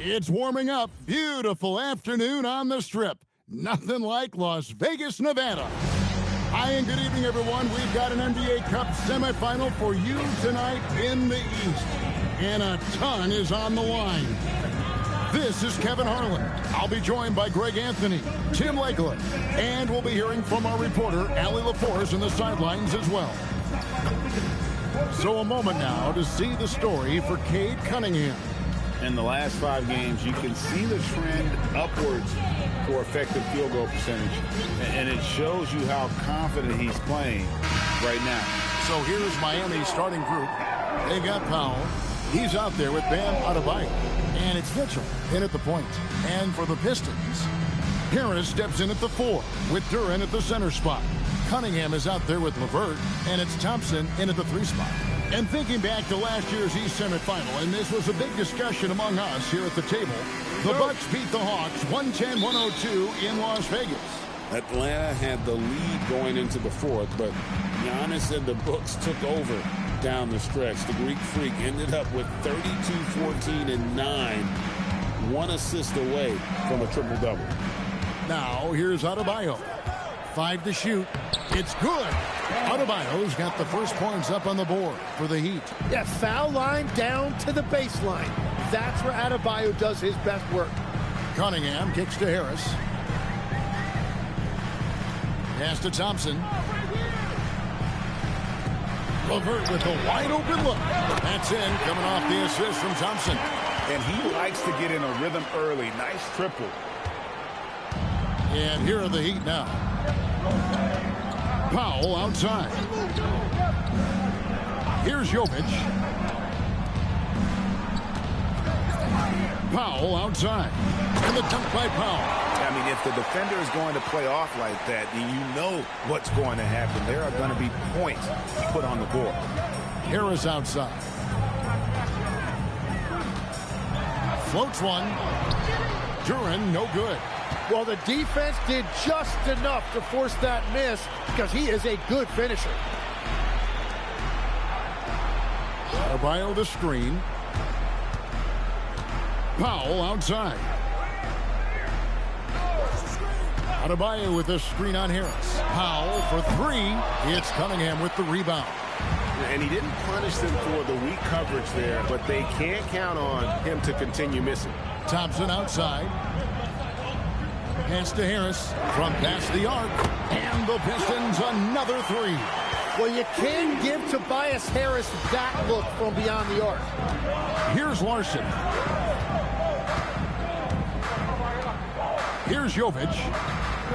It's warming up. Beautiful afternoon on the Strip. Nothing like Las Vegas, Nevada. Hi and good evening, everyone. We've got an NBA Cup semifinal for you tonight in the East. And a ton is on the line. This is Kevin Harlan. I'll be joined by Greg Anthony, Tim Lakeland, and we'll be hearing from our reporter, Allie LaForce, on the sidelines as well. So a moment now to see the story for Cade Cunningham. In the last 5 games, you can see the trend upwards for effective field goal percentage. And it shows you how confident he's playing right now. So here's Miami's starting group. They got Powell. He's out there with Bam Adebayo. And it's Mitchell in at the point. And for the Pistons, Harris steps in at the 4 with Duran at the center spot. Cunningham is out there with LeVert, and it's Thompson in at the 3 spot. And thinking back to last year's East semifinal, and this was a big discussion among us here at the table, the Bucks beat the Hawks 110-102 in Las Vegas. Atlanta had the lead going into the 4th, but Giannis and the Bucks took over down the stretch. The Greek Freak ended up with 32, 14, and 9, 1 assist away from a triple-double. Now here's Adebayo. 5 to shoot. It's good. Adebayo's got the first points up on the board for the Heat. Yeah, foul line down to the baseline. That's where Adebayo does his best work. Cunningham kicks to Harris. Pass to Thompson. LeVert with a wide open look. That's in, coming off the assist from Thompson. And he likes to get in a rhythm early. Nice triple. And here are the Heat now. Powell outside. Here's Jovic. Powell outside. And the dunk by Powell. I mean, if the defender is going to play off like that, then you know what's going to happen. There are going to be points put on the board. Harris outside. Floats one. Duran, no good. Well, the defense did just enough to force that miss because he is a good finisher. Adebayo the screen. Powell outside. Adebayo with the screen on Harris. Powell for 3. It's Cunningham with the rebound. And he didn't punish them for the weak coverage there, but they can't count on him to continue missing. Thompson outside. Pass to Harris from past the arc. And the Pistons another 3. Well, you can't give Tobias Harris that look from beyond the arc. Here's Larson. Here's Jovic.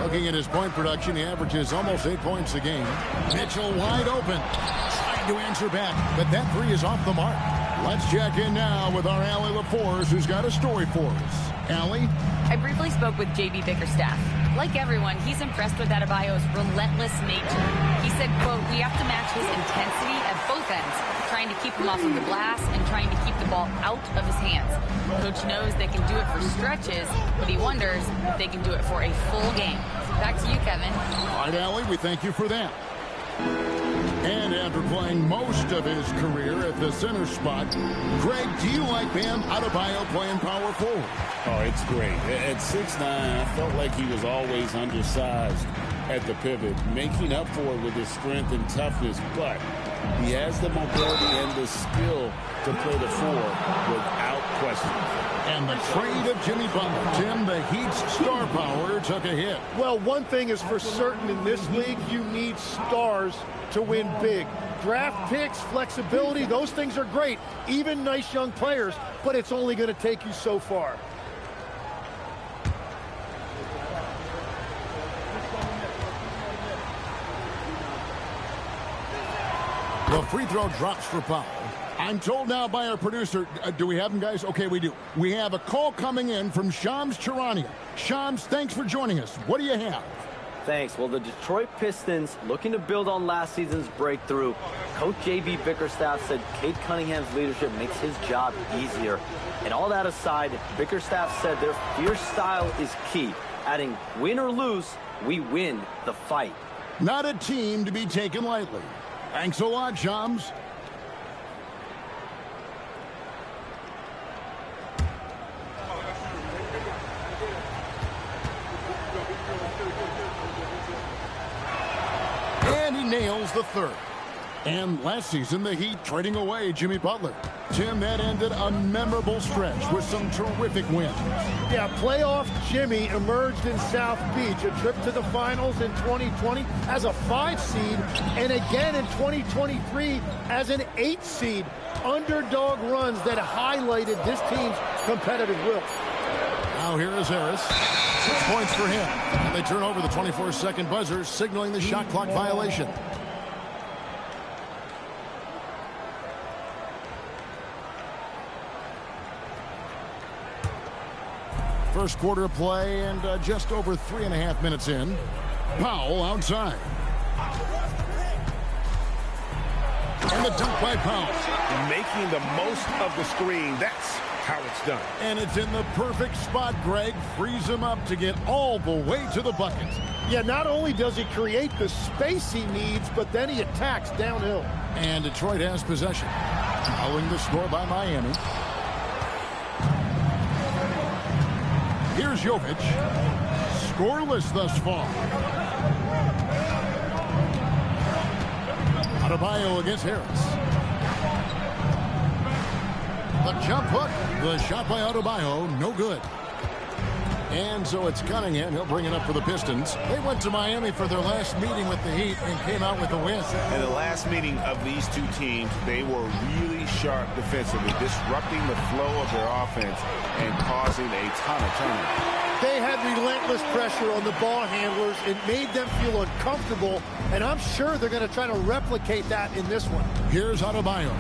Looking at his point production, he averages almost 8 points a game. Mitchell wide open. Trying to answer back, but that 3 is off the mark. Let's check in now with our Allie LaForce, who's got a story for us. Allie? I briefly spoke with J.B. Bickerstaff. Like everyone, he's impressed with Adebayo's relentless nature. He said, quote, "We have to match his intensity at both ends, trying to keep him off of the glass and trying to keep the ball out of his hands. Coach knows they can do it for stretches, but he wonders if they can do it for a full game." Back to you, Kevin. All right, Allie, we thank you for that. And after playing most of his career at the center spot, Greg, do you like Bam Adebayo playing power forward? Oh, it's great. At 6'9", I felt like he was always undersized at the pivot, making up for it with his strength and toughness, but he has the mobility and the skill to play the 4 without question. And the trade of Jimmy Butler. Tim, the Heat's star power took a hit. Well, one thing is for certain in this league, you need stars to win big. Draft picks, flexibility, those things are great. Even nice young players, but it's only going to take you so far. The free throw drops for Powell. I'm told now by our producer, do we have him, guys? Okay, we do. We have a call coming in from Shams Charania. Shams, thanks for joining us. What do you have? Thanks. Well, the Detroit Pistons, looking to build on last season's breakthrough. Coach J.B. Bickerstaff said Cade Cunningham's leadership makes his job easier. And all that aside, Bickerstaff said their fierce style is key, adding, win or lose, we win the fight. Not a team to be taken lightly. Thanks a lot, Shams. the third. And last season, the Heat trading away Jimmy Butler. Tim, that ended a memorable stretch with some terrific wins. Yeah, playoff Jimmy emerged in South Beach, a trip to the finals in 2020 as a 5 seed, and again in 2023 as an 8 seed. Underdog runs that highlighted this team's competitive will. Now here is Harris. 6 points for him. And they turn over the 24-second buzzer, signaling the shot clock violation. First quarter of play and just over 3.5 minutes in. Powell outside. And the dunk by Powell. Making the most of the screen. That's how it's done. And it's in the perfect spot, Greg. Frees him up to get all the way to the bucket. Yeah, not only does he create the space he needs, but then he attacks downhill. And Detroit has possession. Following the score by Miami. Here's Jovic. Scoreless thus far. Adebayo against Harris. The jump hook. The shot by Adebayo, no good. And so it's Cunningham. He'll bring it up for the Pistons. They went to Miami for their last meeting with the Heat and came out with a win. In the last meeting of these two teams, they were really sharp defensively, disrupting the flow of their offense and causing a ton of turnovers. They had relentless pressure on the ball handlers. It made them feel uncomfortable, and I'm sure they're going to try to replicate that in this one. Here's Adebayo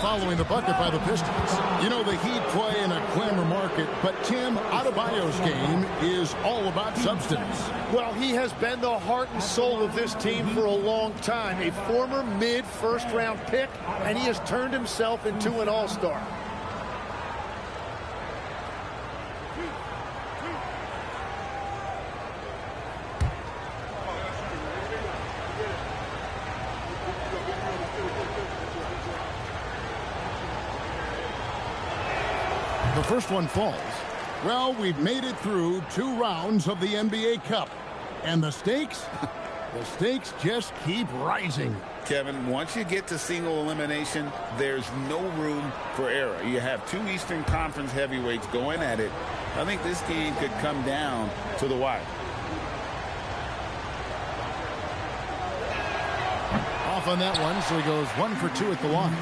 following the bucket by the Pistons. You know, the Heat play in a clamor market, but Tim, Adebayo's game is all about substance. Well, he has been the heart and soul of this team for a long time. A former mid-first-round pick, and he has turned himself into an all-star. The first one falls. Well, we've made it through 2 rounds of the NBA Cup. And the stakes? The stakes just keep rising. Kevin, once you get to single elimination, there's no room for error. You have 2 Eastern Conference heavyweights going at it. I think this game could come down to the wire. Off on that one, so he goes 1 for 2 at the line.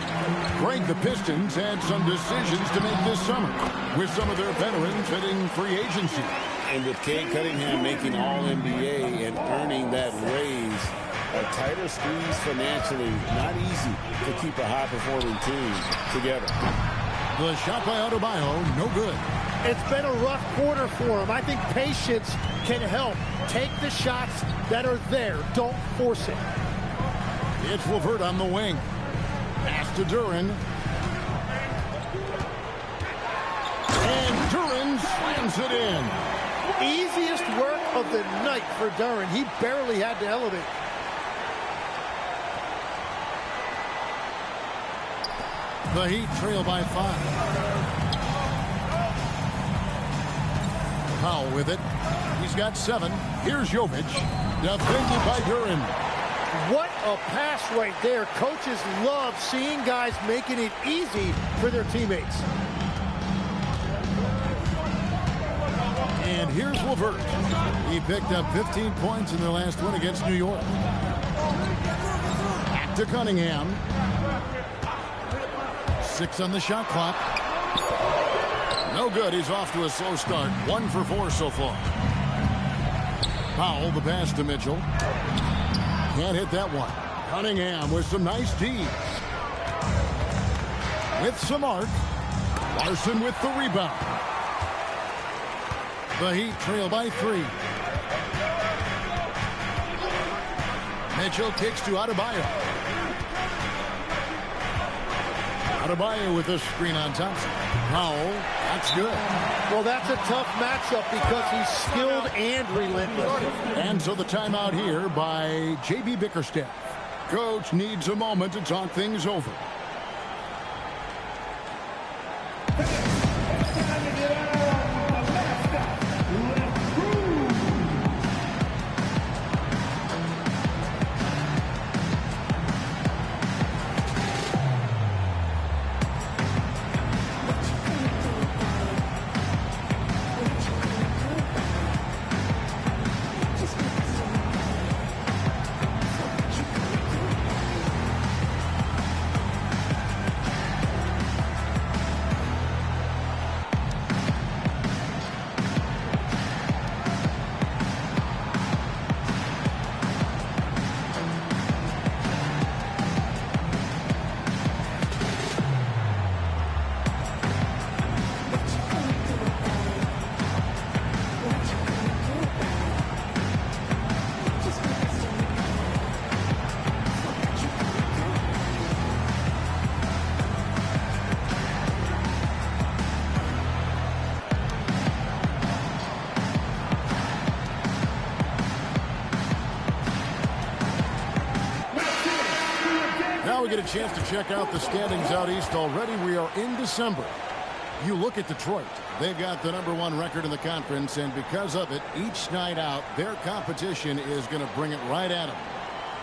Greg, the Pistons had some decisions to make this summer, with some of their veterans hitting free agency. And with Cade Cunningham making All-NBA and earning that raise, a tighter squeeze financially, not easy to keep a high-performing team together. The shot by Adebayo, no good. It's been a rough quarter for him. I think patience can help. Take the shots that are there. Don't force it. It's LeVert on the wing. Pass to Duren. And Duren slams it in. Easiest work of the night for Duren. He barely had to elevate. The Heat trail by 5. Powell with it. He's got 7. Here's Jovic. Defended by Duren. What a pass right there. Coaches love seeing guys making it easy for their teammates. And here's LeVert. He picked up 15 points in their last win against New York. Back to Cunningham. 6 on the shot clock. No good. He's off to a slow start. 1 for 4 so far. Powell, the pass to Mitchell. Can't hit that one. Cunningham with some nice D. With some arc. Larson with the rebound. The Heat trail by 3. Mitchell kicks to Adebayo. Adebayo with a screen on Thompson. Powell, that's good. Well, that's a tough matchup because he's skilled and relentless. And so the timeout here by J.B. Bickerstaff. Coach needs a moment to talk things over. a chance to check out the standings out east already. We are in December. You look at Detroit. They've got the #1 record in the conference, and because of it, each night out, their competition is going to bring it right at them.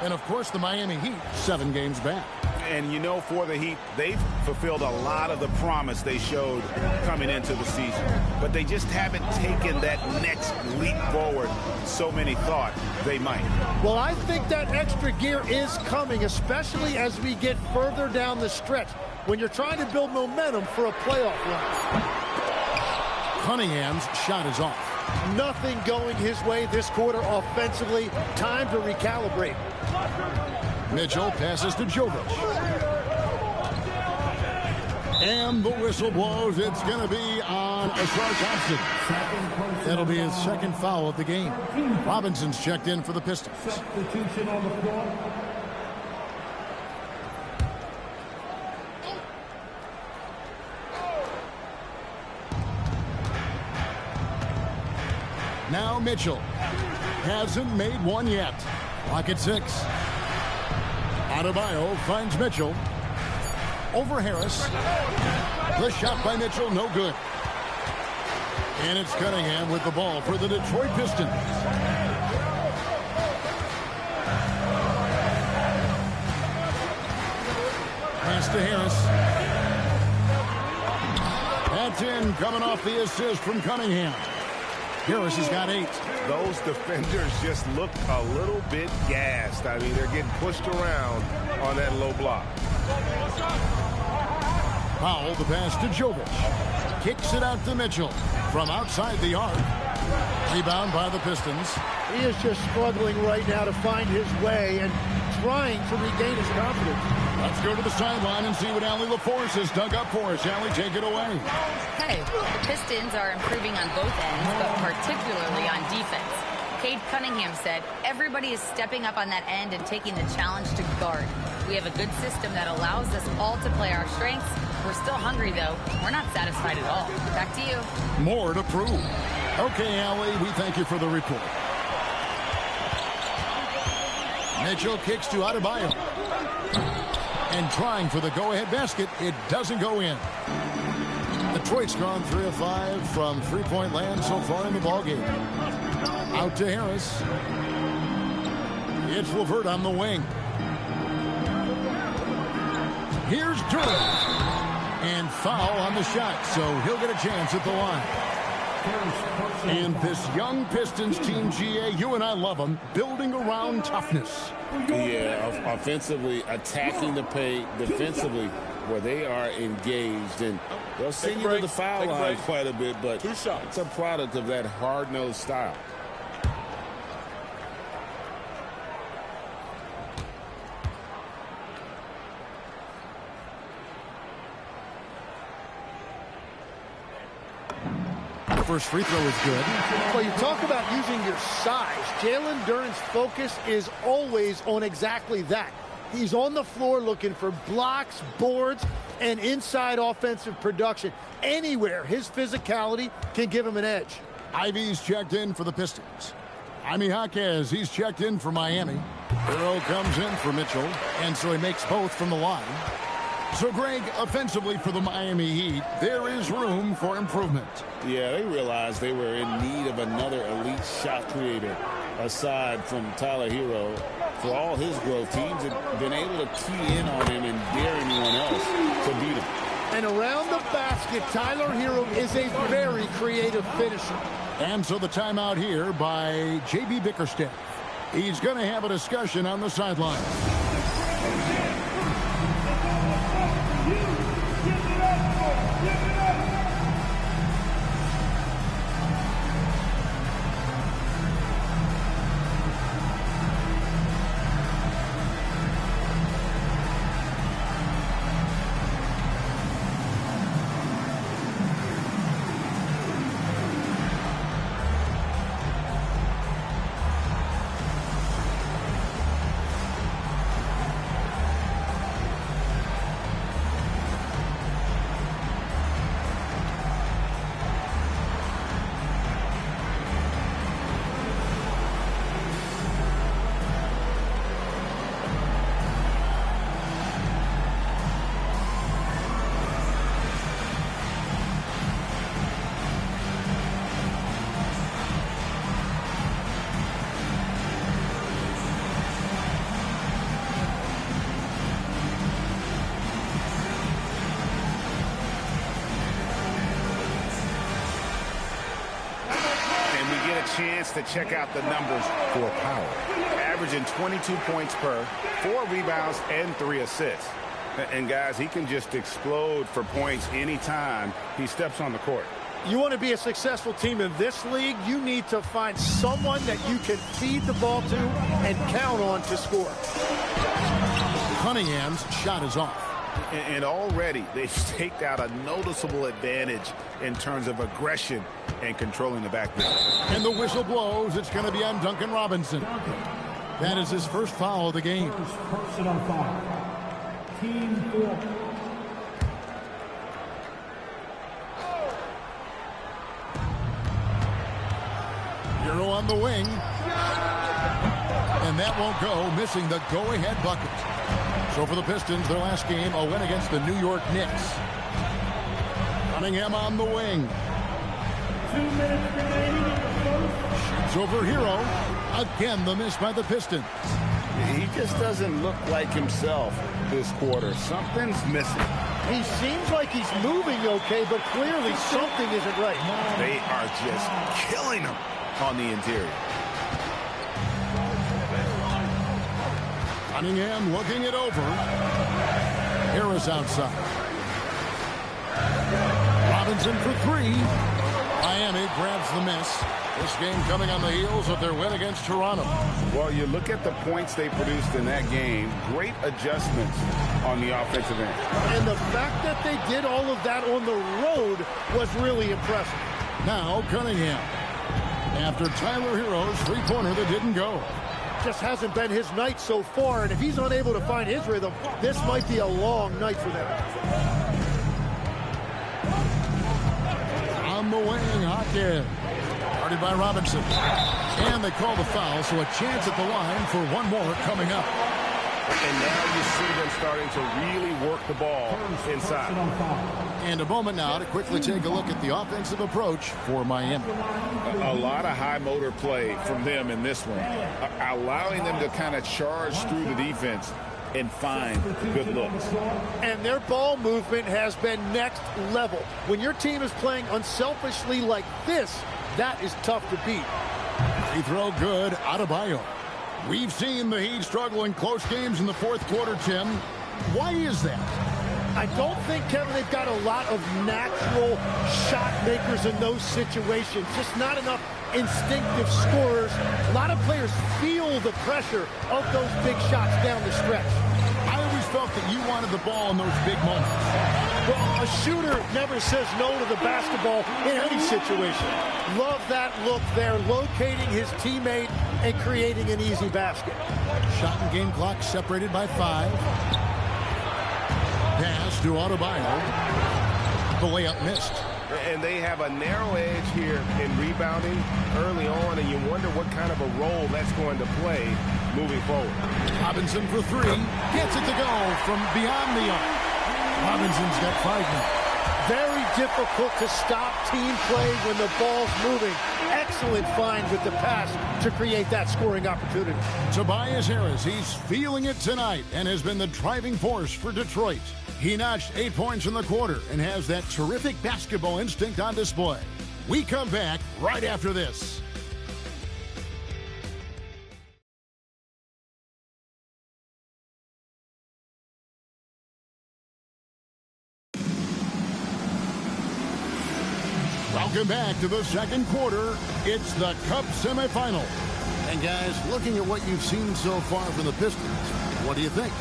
And, of course, the Miami Heat, 7 games back. And, you know, for the Heat, they've fulfilled a lot of the promise they showed coming into the season. But they just haven't taken that next leap forward so many thought they might. Well, I think that extra gear is coming, especially as we get further down the stretch, when you're trying to build momentum for a playoff run. Cunningham's shot is off. Nothing going his way this quarter offensively. Time to recalibrate. Mitchell passes to Jovic. And the whistle blows. It's going to be on Ashar Thompson. That'll be his second foul of the game. Robinson's checked in for the Pistons. Substitution on the floor. Now Mitchell hasn't made one yet. Clock at 6. Adebayo finds Mitchell. Over Harris. The shot by Mitchell, no good. And it's Cunningham with the ball for the Detroit Pistons. Pass to Harris. That's in, coming off the assist from Cunningham. Harris has got 8. Those defenders just look a little bit gassed. I mean, they're getting pushed around on that low block. Powell, the pass to Jovic. Kicks it out to Mitchell from outside the arc. Rebound by the Pistons. He is just struggling right now to find his way and trying to regain his confidence. Let's go to the sideline and see what Allie LaForce has dug up for us. Allie, take it away. Okay, the Pistons are improving on both ends, but particularly on defense. Cade Cunningham said, everybody is stepping up on that end and taking the challenge to guard. We have a good system that allows us all to play our strengths. We're still hungry, though. We're not satisfied at all. Back to you. More to prove. Okay, Allie, we thank you for the report. Mitchell kicks to Adebayo. And trying for the go-ahead basket. It doesn't go in. Detroit's gone 3 of 5 from three-point land so far in the ballgame. Out to Harris. It's LeVert on the wing. Here's Durham. And foul on the shot, so he'll get a chance at the line. And this young Pistons team, GA, you and I love them, building around toughness. Yeah, offensively, attacking the paint, defensively, where they are engaged. And they'll send you to the foul line quite a bit, but it's a product of that hard-nosed style. First free throw is good. Well, you talk about using your size. Jalen Duren's focus is always on exactly that. He's on the floor looking for blocks, boards, and inside offensive production. Anywhere his physicality can give him an edge. Ivy's checked in for the Pistons. Jaime Jaquez, he's checked in for Miami. Hero comes in for Mitchell, and so he makes both from the line. So, Greg, offensively for the Miami Heat, there is room for improvement. Yeah, they realized they were in need of another elite shot creator aside from Tyler Hero. For all his growth, teams have been able to key in on him and dare anyone else to beat him. And around the basket, Tyler Hero is a very creative finisher. And so the timeout here by J.B. Bickerstaff. He's going to have a discussion on the sideline. get a chance to check out the numbers for power. Averaging 22 points per, 4 rebounds, and 3 assists. And guys, he can just explode for points anytime he steps on the court. You want to be a successful team in this league, you need to find someone that you can feed the ball to and count on to score. Cunningham's shot is off. And already they've staked out a noticeable advantage in terms of aggression and controlling the backcourt. And the whistle blows. It's going to be on Duncan Robinson. That is his first foul of the game. First personal foul. Team foul. Hero on the wing. And that won't go, missing the go-ahead bucket. So for the Pistons, their last game, a win against the New York Knicks. Cunningham on the wing. 2 minutes remaining in the first. Shoots over Hero. Again, the miss by the Pistons. He just doesn't look like himself this quarter. Something's missing. He seems like he's moving okay, but clearly something isn't right. They are just killing him on the interior. Cunningham looking it over. Harris outside. Robinson for 3. Miami grabs the miss. This game coming on the heels of their win against Toronto. Well, you look at the points they produced in that game. Great adjustments on the offensive end. And the fact that they did all of that on the road was really impressive. Now Cunningham. After Tyler Hero's three-pointer that didn't go. Just hasn't been his night so far, and if he's unable to find his rhythm, this might be a long night for them. On the wing, Hawkins. Guarded by Robinson. And they call the foul, so a chance at the line for one more coming up. And now you see them starting to really work the ball inside. And a moment now to quickly take a look at the offensive approach for Miami. A lot of high motor play from them in this one, allowing them to kind of charge through the defense and find good looks. And their ball movement has been next level. When your team is playing unselfishly like this, that is tough to beat. Free throw good, Adebayo. We've seen the Heat struggle in close games in the fourth quarter, Tim. Why is that? I don't think, Kevin, they've got a lot of natural shot makers in those situations. Just not enough instinctive scorers. A lot of players feel the pressure of those big shots down the stretch. I always felt that you wanted the ball in those big moments. Well, a shooter never says no to the basketball in any situation. Love that look there, locating his teammate and creating an easy basket. Shot and game clock separated by 5. Pass to Adebayo. The layup missed. And they have a narrow edge here in rebounding early on, and you wonder what kind of a role that's going to play moving forward. Robinson for 3. Gets it to go from beyond the arc. Robinson's got 5 now. Very difficult to stop team play when the ball's moving. Excellent find with the pass to create that scoring opportunity. Tobias Harris, he's feeling it tonight and has been the driving force for Detroit. He notched 8 points in the quarter and has that terrific basketball instinct on display. We come back right after this. Welcome back to the second quarter. It's the Cup semifinal. And guys, looking at what you've seen so far from the Pistons, what do you think?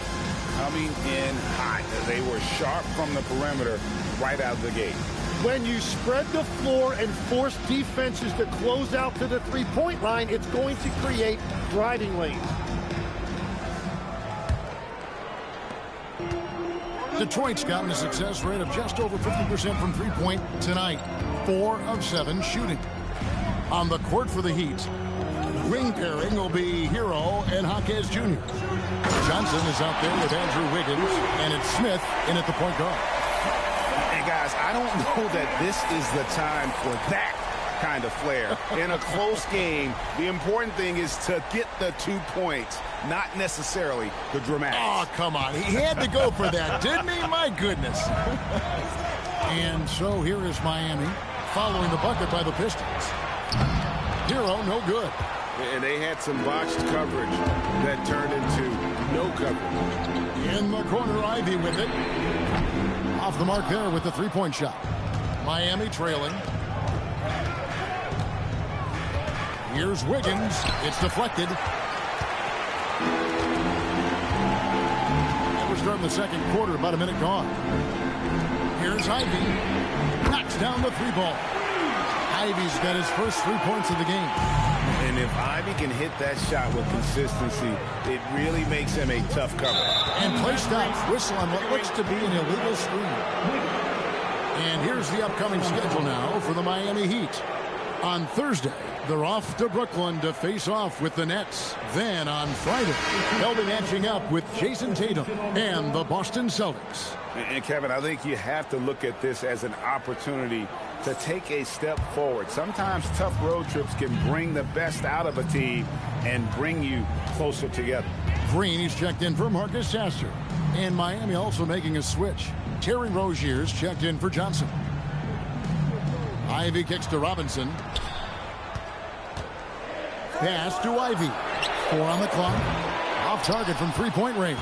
Coming in hot. They were sharp from the perimeter right out of the gate. When you spread the floor and force defenses to close out to the three-point line, it's going to create driving lanes. Detroit's gotten a success rate of just over 50% from three-point tonight. 4 of 7 shooting. On the court for the Heat, wing pairing will be Hero and Hawkins Jr. Johnson is out there with Andrew Wiggins, and it's Smith in at the point guard. And guys, I don't know that this is the time for that kind of flair. In a close game, the important thing is to get the 2 points, not necessarily the dramatics. Oh, come on. He had to go for that, didn't he? My goodness. And so here is Miami following the bucket by the Pistons. Hero, no good. And they had some botched coverage that turned into no coverage. In the corner, Ivy with it. Off the mark there with the three-point shot. Miami trailing. Here's Wiggins. It's deflected. And we're starting the second quarter, about a minute gone. Here's Ivy. Knocks down the three ball. Ivy's got his first 3 points of the game. And if Ivy can hit that shot with consistency, it really makes him a tough cover. And play stops. Whistle on what looks to be an illegal screen. And here's the upcoming schedule now for the Miami Heat. On Thursday, they're off to Brooklyn to face off with the Nets. Then on Friday, they'll be matching up with Jason Tatum and the Boston Celtics. And Kevin, I think you have to look at this as an opportunity to take a step forward. Sometimes tough road trips can bring the best out of a team and bring you closer together. Green, he's checked in for Marcus Sasser. And Miami also making a switch. Terry Rozier's checked in for Johnson. Ivy kicks to Robinson. Pass to Ivy. 4 on the clock. Off target from three-point range.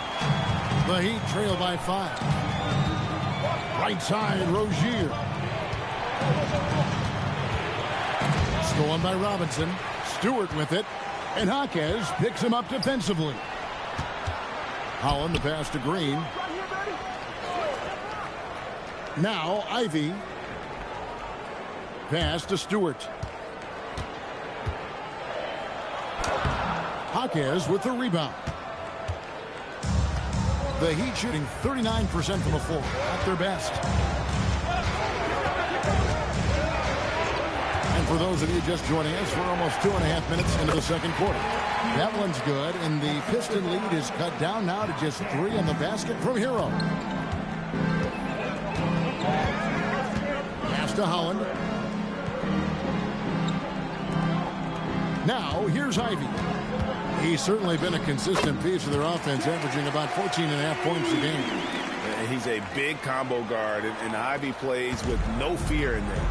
The Heat trail by 5. Right side, Rozier. Stolen by Robinson. Stewart with it. And Jaquez picks him up defensively. Holland, the pass to Green. Now Ivy. Pass to Stewart. Jaquez with the rebound. The Heat shooting 39% from the floor, at their best. And for those of you just joining us, we're almost 2.5 minutes into the second quarter. That one's good, and the Piston lead is cut down now to just 3 on the basket from Hero. Pass to Holland. Now, here's Ivy. He's certainly been a consistent piece of their offense, averaging about 14.5 points a game. He's a big combo guard, and Ivy plays with no fear in there.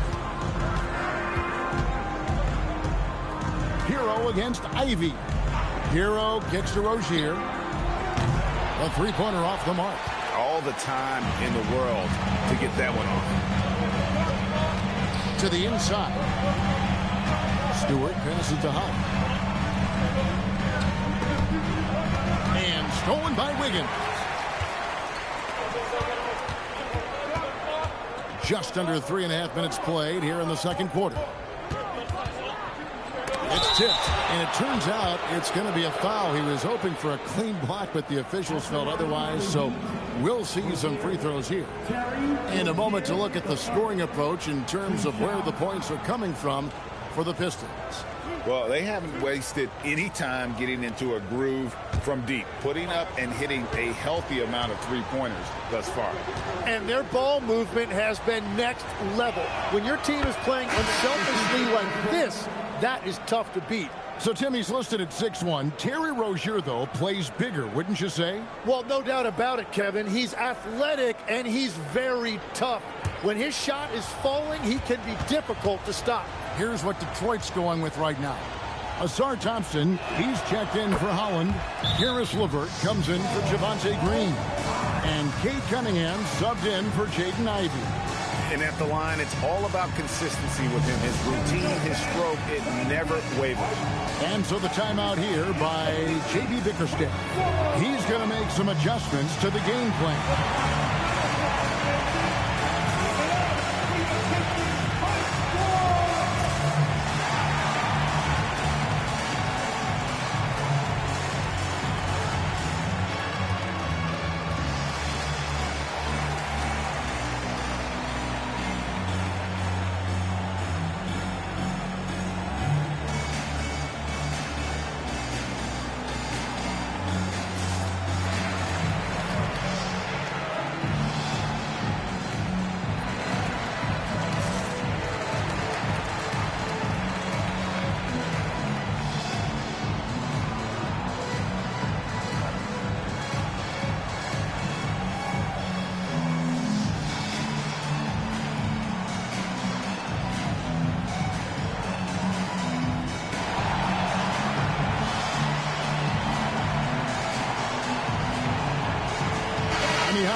Hero against Ivy. Hero kicks to Rozier. A three-pointer off the mark. All the time in the world to get that one off. To the inside. Stewart passes to Hunt. And stolen by Wiggins. Just under 3.5 minutes played here in the second quarter. It's tipped, and it turns out it's going to be a foul. He was hoping for a clean block, but the officials felt otherwise, so we'll see some free throws here. In a moment to look at the scoring approach in terms of where the points are coming from for the Pistons. Well, they haven't wasted any time getting into a groove from deep, putting up and hitting a healthy amount of three-pointers thus far. And their ball movement has been next level. When your team is playing unselfishly like this, that is tough to beat. So Timmy's listed at 6'1". Terry Rozier, though, plays bigger, wouldn't you say? Well, no doubt about it, Kevin. He's athletic, and he's very tough. When his shot is falling, he can be difficult to stop. Here's what Detroit's going with right now. Asar Thompson, he's checked in for Holland. Karis LeVert comes in for Javonte Green. And Cade Cunningham subbed in for Jaden Ivey. And at the line, it's all about consistency with him. His routine, his stroke, it never wavers. And so the timeout here by J.B. Bickerstaff. He's going to make some adjustments to the game plan.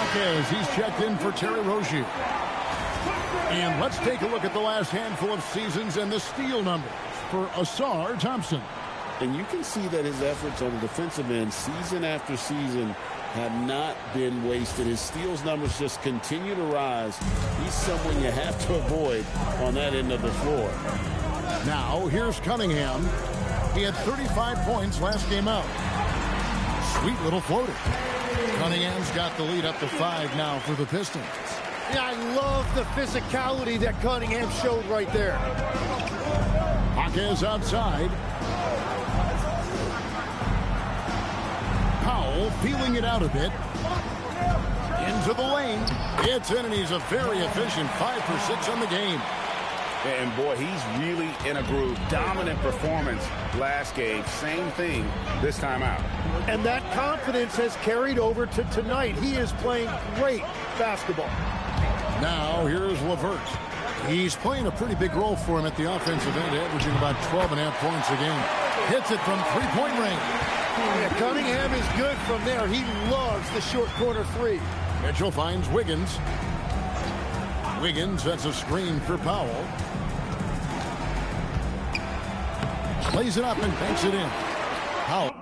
Jaquez, he's checked in for Terry Rozier. And let's take a look at the last handful of seasons and the steal numbers for Asar Thompson. And you can see that his efforts on the defensive end season after season have not been wasted. His steals numbers just continue to rise. He's someone you have to avoid on that end of the floor. Now, here's Cunningham. He had 35 points last game out. Sweet little floater. Cunningham's got the lead up to 5 now for the Pistons. Yeah, I love the physicality that Cunningham showed right there. Jaquez outside. Powell feeling it out a bit. Into the lane. It's in, and he's a very efficient 5 for 6 on the game. And boy, he's really in a groove. Dominant performance last game. Same thing this time out. And that confidence has carried over to tonight. He is playing great basketball. Now, here's LeVert. He's playing a pretty big role for him at the offensive end, averaging about 12.5 points a game. Hits it from three-point range. Yeah, Cunningham is good from there. He loves the short corner three. Mitchell finds Wiggins. Wiggins sets a screen for Powell. Plays it up and banks it in. Powell.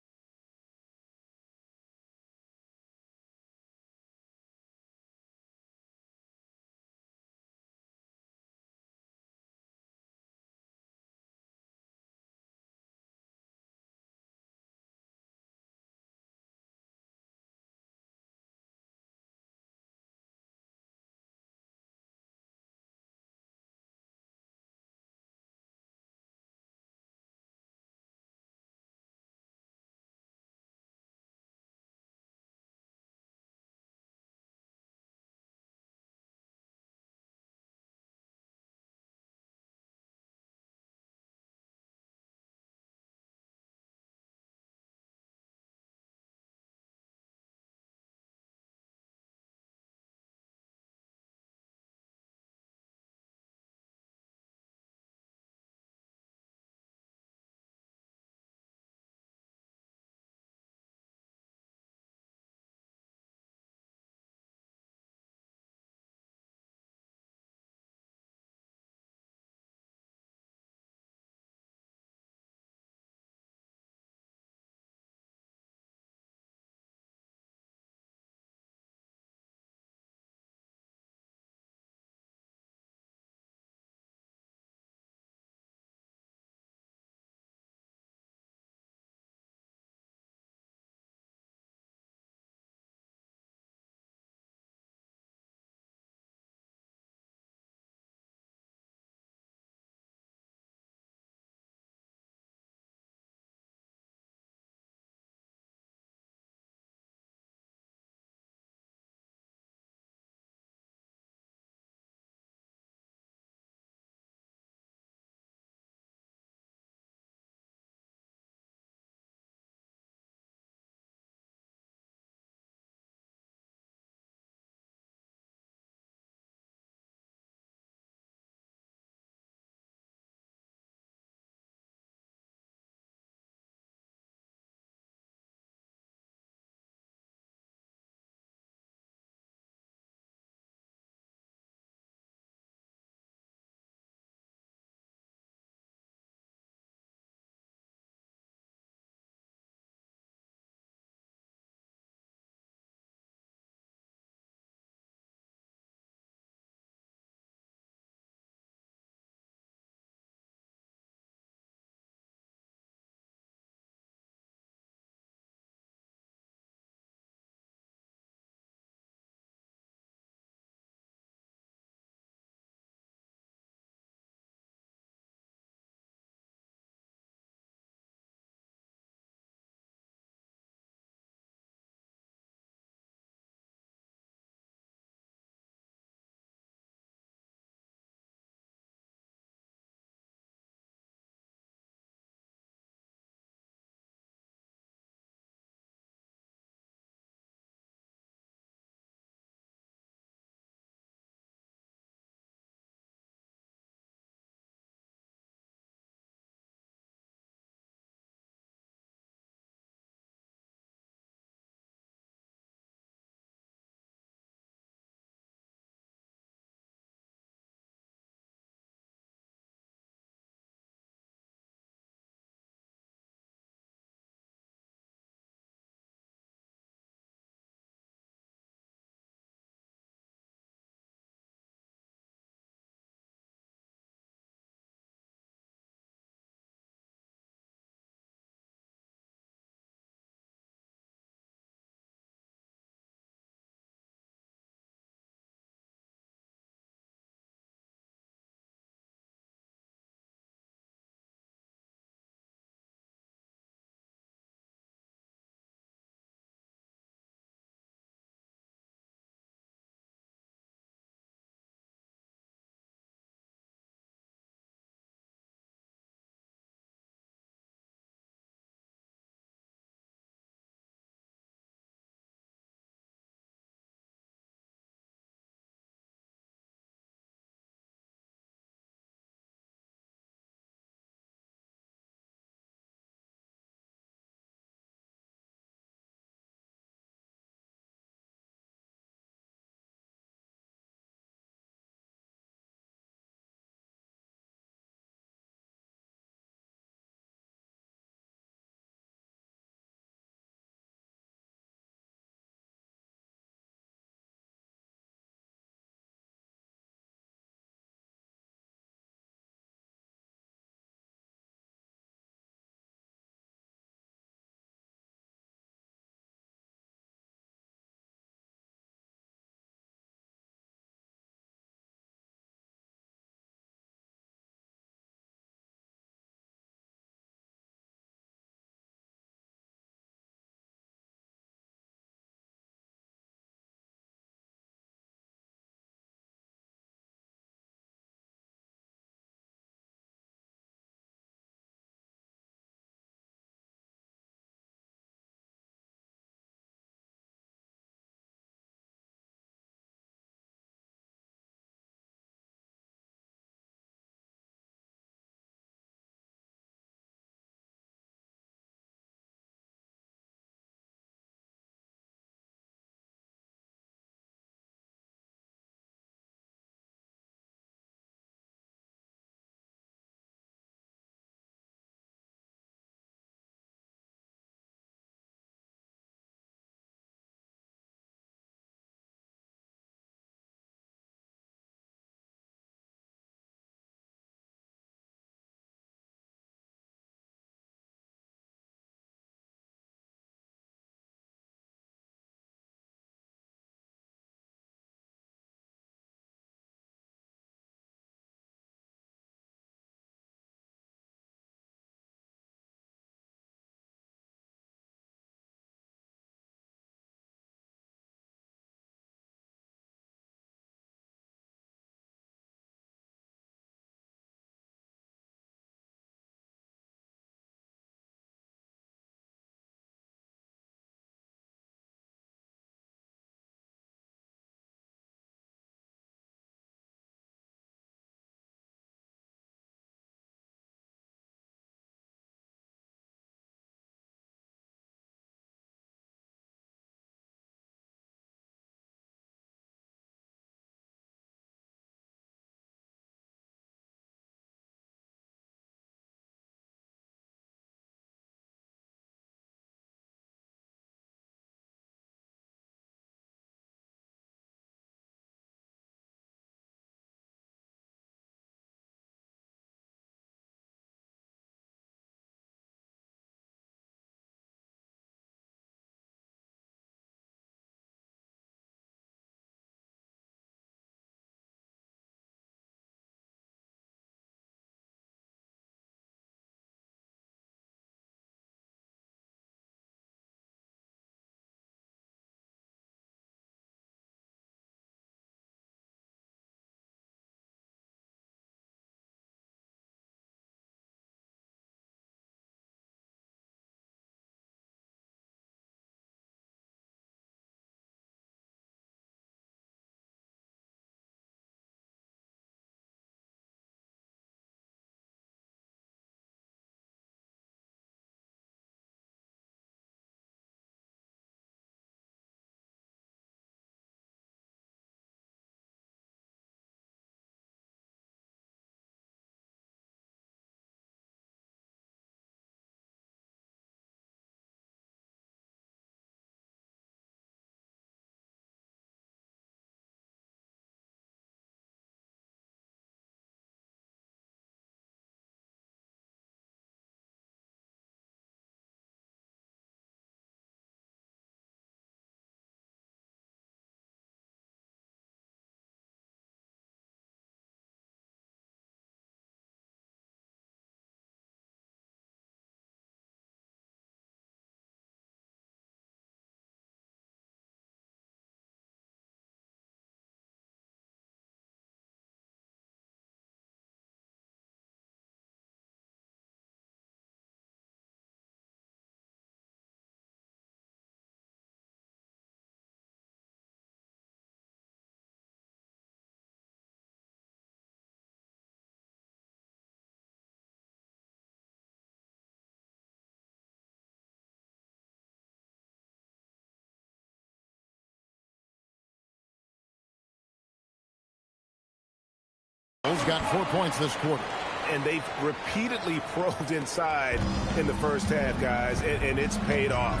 He's got 4 points this quarter. And they've repeatedly probed inside in the first half, guys, and it's paid off.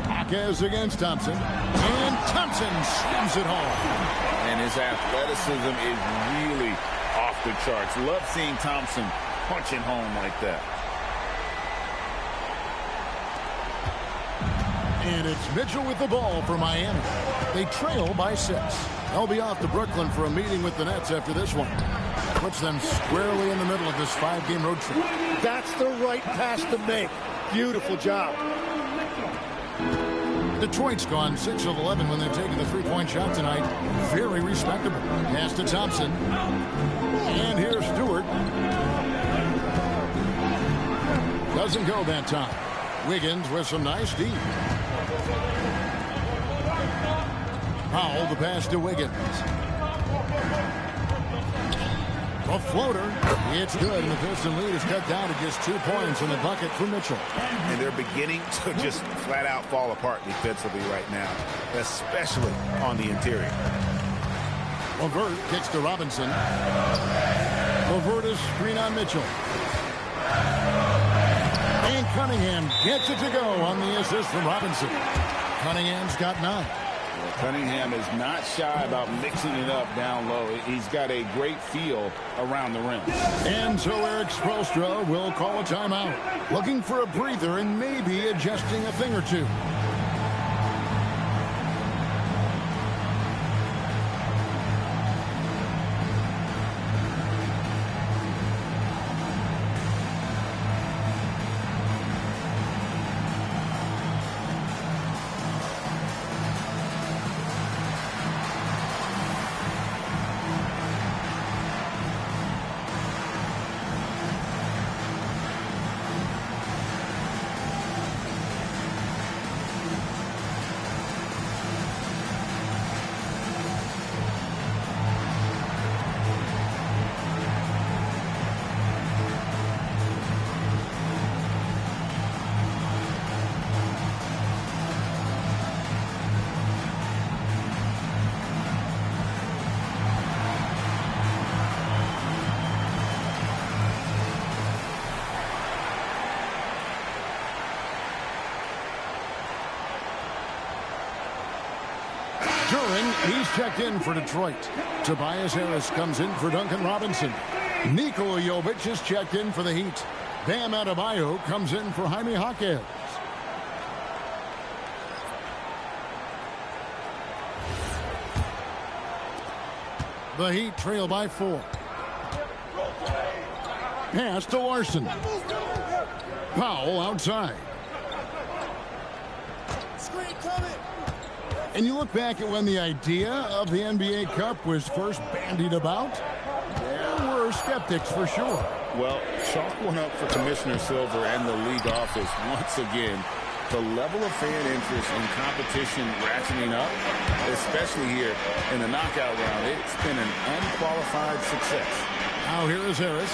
Hawkes against Thompson. And Thompson slams it home. And his athleticism is really off the charts. Love seeing Thompson punching home like that. And it's Mitchell with the ball for Miami. They trail by 6. They'll be off to Brooklyn for a meeting with the Nets after this one. Puts them squarely in the middle of this 5-game road trip. That's the right pass to make. Beautiful job. Detroit's gone 6 of 11 when they've taken the 3-point shot tonight. Very respectable. Pass to Thompson. And here's Stewart. Doesn't go that time. Wiggins with some nice D. Powell, the pass to Wiggins. A floater. It's good, and the Piston lead is cut down to just 2 points in the bucket for Mitchell. And they're beginning to just flat out fall apart defensively right now, especially on the interior. LeVert kicks to Robinson. LeVert is screen on Mitchell. And Cunningham gets it to go on the assist from Robinson. Cunningham's got 9. Well, Cunningham is not shy about mixing it up down low. He's got a great feel around the rim. And so Eric Spoelstra will call a timeout. Looking for a breather and maybe adjusting a thing or two. He's checked in for Detroit. Tobias Harris comes in for Duncan Robinson. Nikola Jovic is checked in for the Heat. Bam Adebayo comes in for Jaime Hawkes. The Heat trail by 4. Pass to Larson. Powell outside. And you look back at when the idea of the NBA Cup was first bandied about, there were skeptics for sure. Well, chalk one up for Commissioner Silver and the league office once again. The level of fan interest and competition ratcheting up, especially here in the knockout round, it's been an unqualified success. Now here is Harris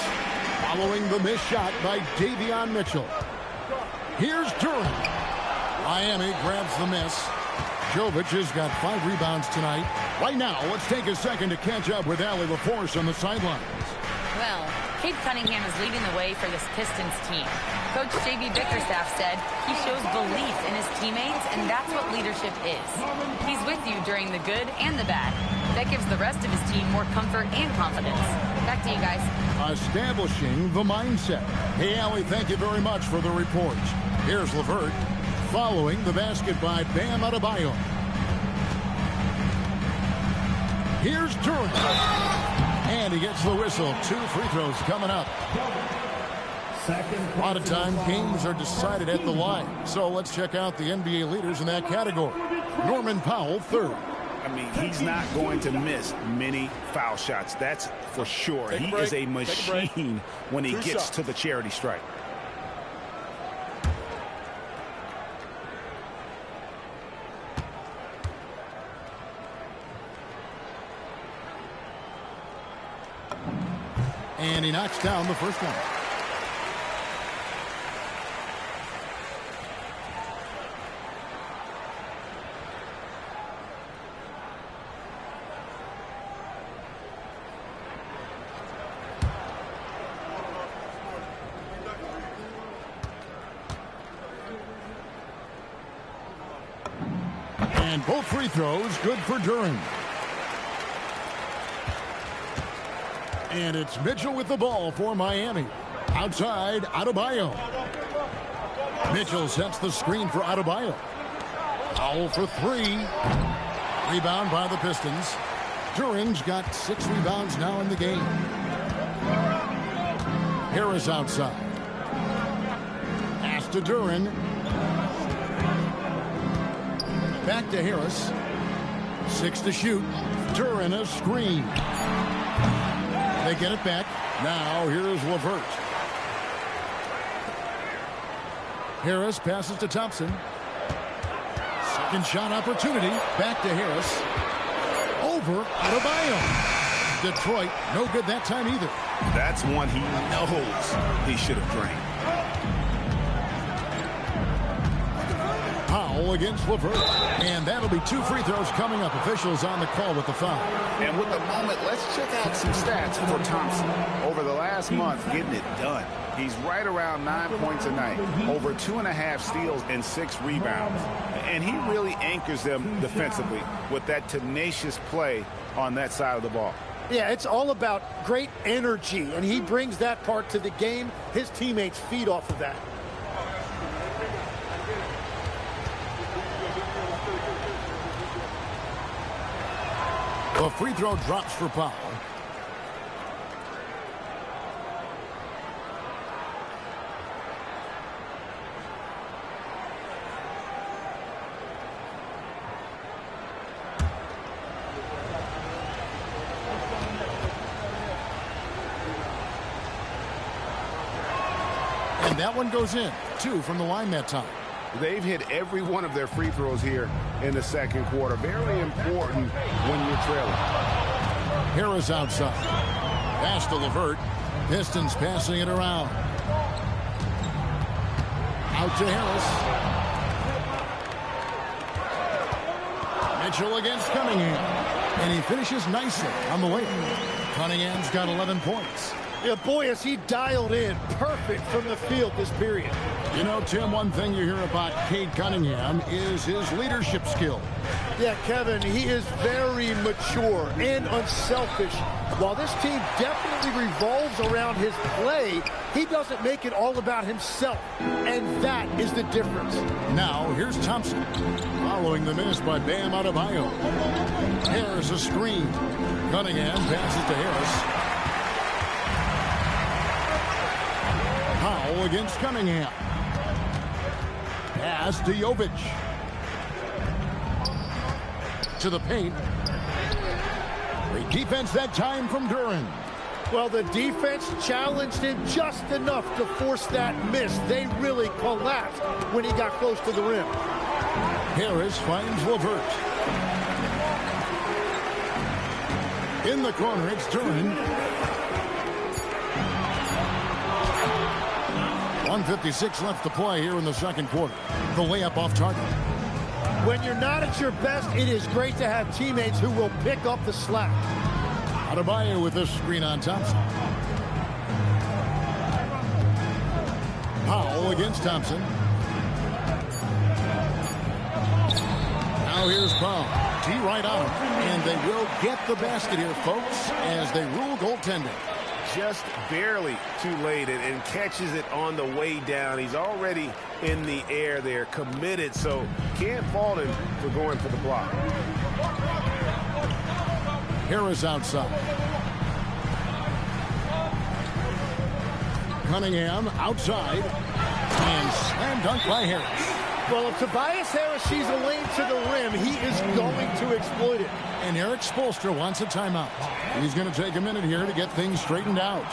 following the missed shot by Davion Mitchell. Here's Durant. Miami grabs the miss. Jovic has got 5 rebounds tonight. Right now, let's take a second to catch up with Allie LaForce on the sidelines. Well, Cade Cunningham is leading the way for this Pistons team. Coach J.B. Bickerstaff said he shows belief in his teammates, and that's what leadership is. He's with you during the good and the bad. That gives the rest of his team more comfort and confidence. Back to you guys. Establishing the mindset. Hey, Allie, thank you very much for the report. Here's LeVert. Following the basket by Bam Adebayo. Here's Durant. And he gets the whistle. 2 free throws coming up. A lot of time, games are decided at the line. So let's check out the NBA leaders in that category. Norman Powell, 3rd. I mean, he's not going to miss many foul shots. That's for sure. He is a machine when he gets to the charity stripe. And he knocks down the first one. And both free throws good for Duren. And it's Mitchell with the ball for Miami. Outside, Adebayo. Mitchell sets the screen for Adebayo. Foul for 3. Rebound by the Pistons. Duren's got 6 rebounds now in the game. Harris outside. Pass to Duren. Back to Harris. 6 to shoot. Duren a screen. They get it back. Now here's LeVert. Harris passes to Thompson. Second shot opportunity. Back to Harris. Over Adebayo. Detroit, no good that time either. That's one he knows he should have drained. Powell against LeVert. And that'll be 2 free throws coming up. Officials on the call with the foul. And with the moment, let's check out some stats for Thompson. Over the last month, getting it done. He's right around 9 points a night, over 2.5 steals and 6 rebounds. And he really anchors them defensively with that tenacious play on that side of the ball. Yeah, it's all about great energy, and he brings that part to the game. His teammates feed off of that. The free throw drops for Powell. And that one goes in. 2 from the line that time. They've hit every one of their free throws here in the second quarter. Very important when you're trailing. Harris outside. Pass to LeVert. Pistons passing it around. Out to Harris. Mitchell against Cunningham. And he finishes nicely on the way. Cunningham's got 11 points. Yeah, boy, is he dialed in. Perfect from the field this period. You know, Tim, one thing you hear about Cade Cunningham is his leadership skill. Yeah, Kevin, he is very mature and unselfish. While this team definitely revolves around his play, he doesn't make it all about himself. And that is the difference. Now, here's Thompson. Following the miss by Bam Adebayo. Harris a screen. Cunningham passes to Harris. Powell against Cunningham. Pass to Jovic. To the paint. Great defense that time from Duren. Well, the defense challenged him just enough to force that miss. They really collapsed when he got close to the rim. Harris finds LeVert. In the corner, it's Duren. 1:56 left to play here in the second quarter. The layup off target. When you're not at your best, it is great to have teammates who will pick up the slack. Adebayo with this screen on Thompson. Powell against Thompson. Now here's Powell. T right on him. And they will get the basket here, folks, as they rule goaltending. Just barely too late and catches it on the way down. He's already in the air there, committed, so can't fault him for going for the block. Harris outside. Cunningham outside. And slam dunk by Harris. Well, if Tobias Harris sees a lane to the rim, he is going to exploit it. And Eric Spoelstra wants a timeout. He's going to take a minute here to get things straightened out.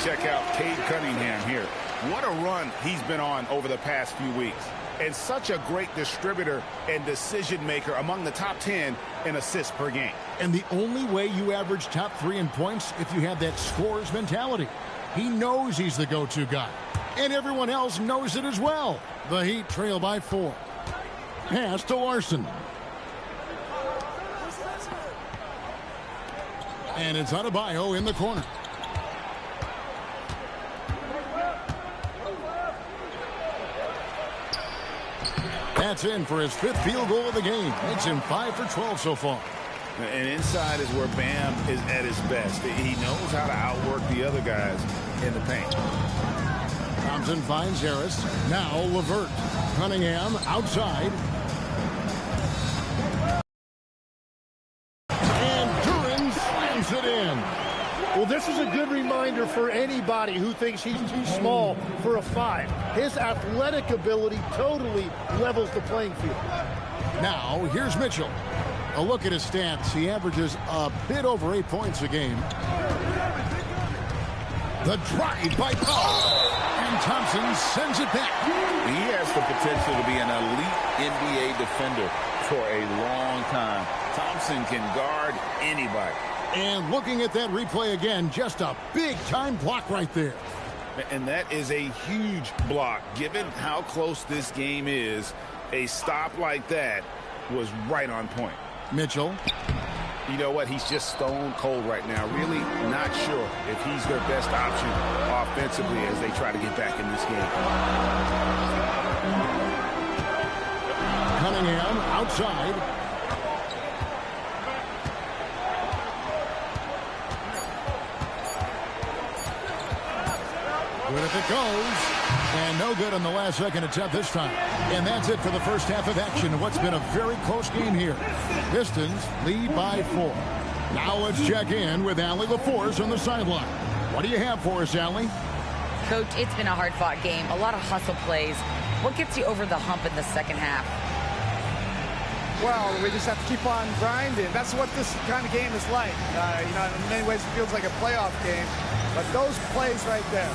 check out Cade Cunningham here. What a run he's been on over the past few weeks. And such a great distributor and decision maker among the top 10 in assists per game. And the only way you average top 3 in points if you have that scorer's mentality. He knows he's the go-to guy. And everyone else knows it as well. The Heat trail by 4. Pass to Larson. And it's Adebayo in the corner. That's in for his 5th field goal of the game. Makes him 5 for 12 so far. And inside is where Bam is at his best. He knows how to outwork the other guys in the paint. Thompson finds Harris. Now LeVert. Cunningham outside. And Duran slams it in. Well, this is a good reminder for anybody who thinks he's too small for a 5. His athletic ability totally levels the playing field. Now, here's Mitchell. A look at his stats. He averages a bit over 8 points a game. The drive by Powell. And Thompson sends it back. He has the potential to be an elite NBA defender for a long time. Thompson can guard anybody. And looking at that replay again, just a big-time block right there. And that is a huge block. Given how close this game is, a stop like that was right on point. Mitchell. You know what? He's just stone cold right now. Really not sure if he's their best option offensively as they try to get back in this game. Cunningham outside. Good if it goes. And no good on the last second attempt this time. And that's it for the first half of action in what's been a very close game here. Pistons lead by 4. Now let's check in with Allie LaForce on the sideline. What do you have for us, Allie? Coach, it's been a hard-fought game. A lot of hustle plays. What gets you over the hump in the second half? Well, we just have to keep on grinding. That's what this kind of game is like. In many ways, it feels like a playoff game. But those plays right there,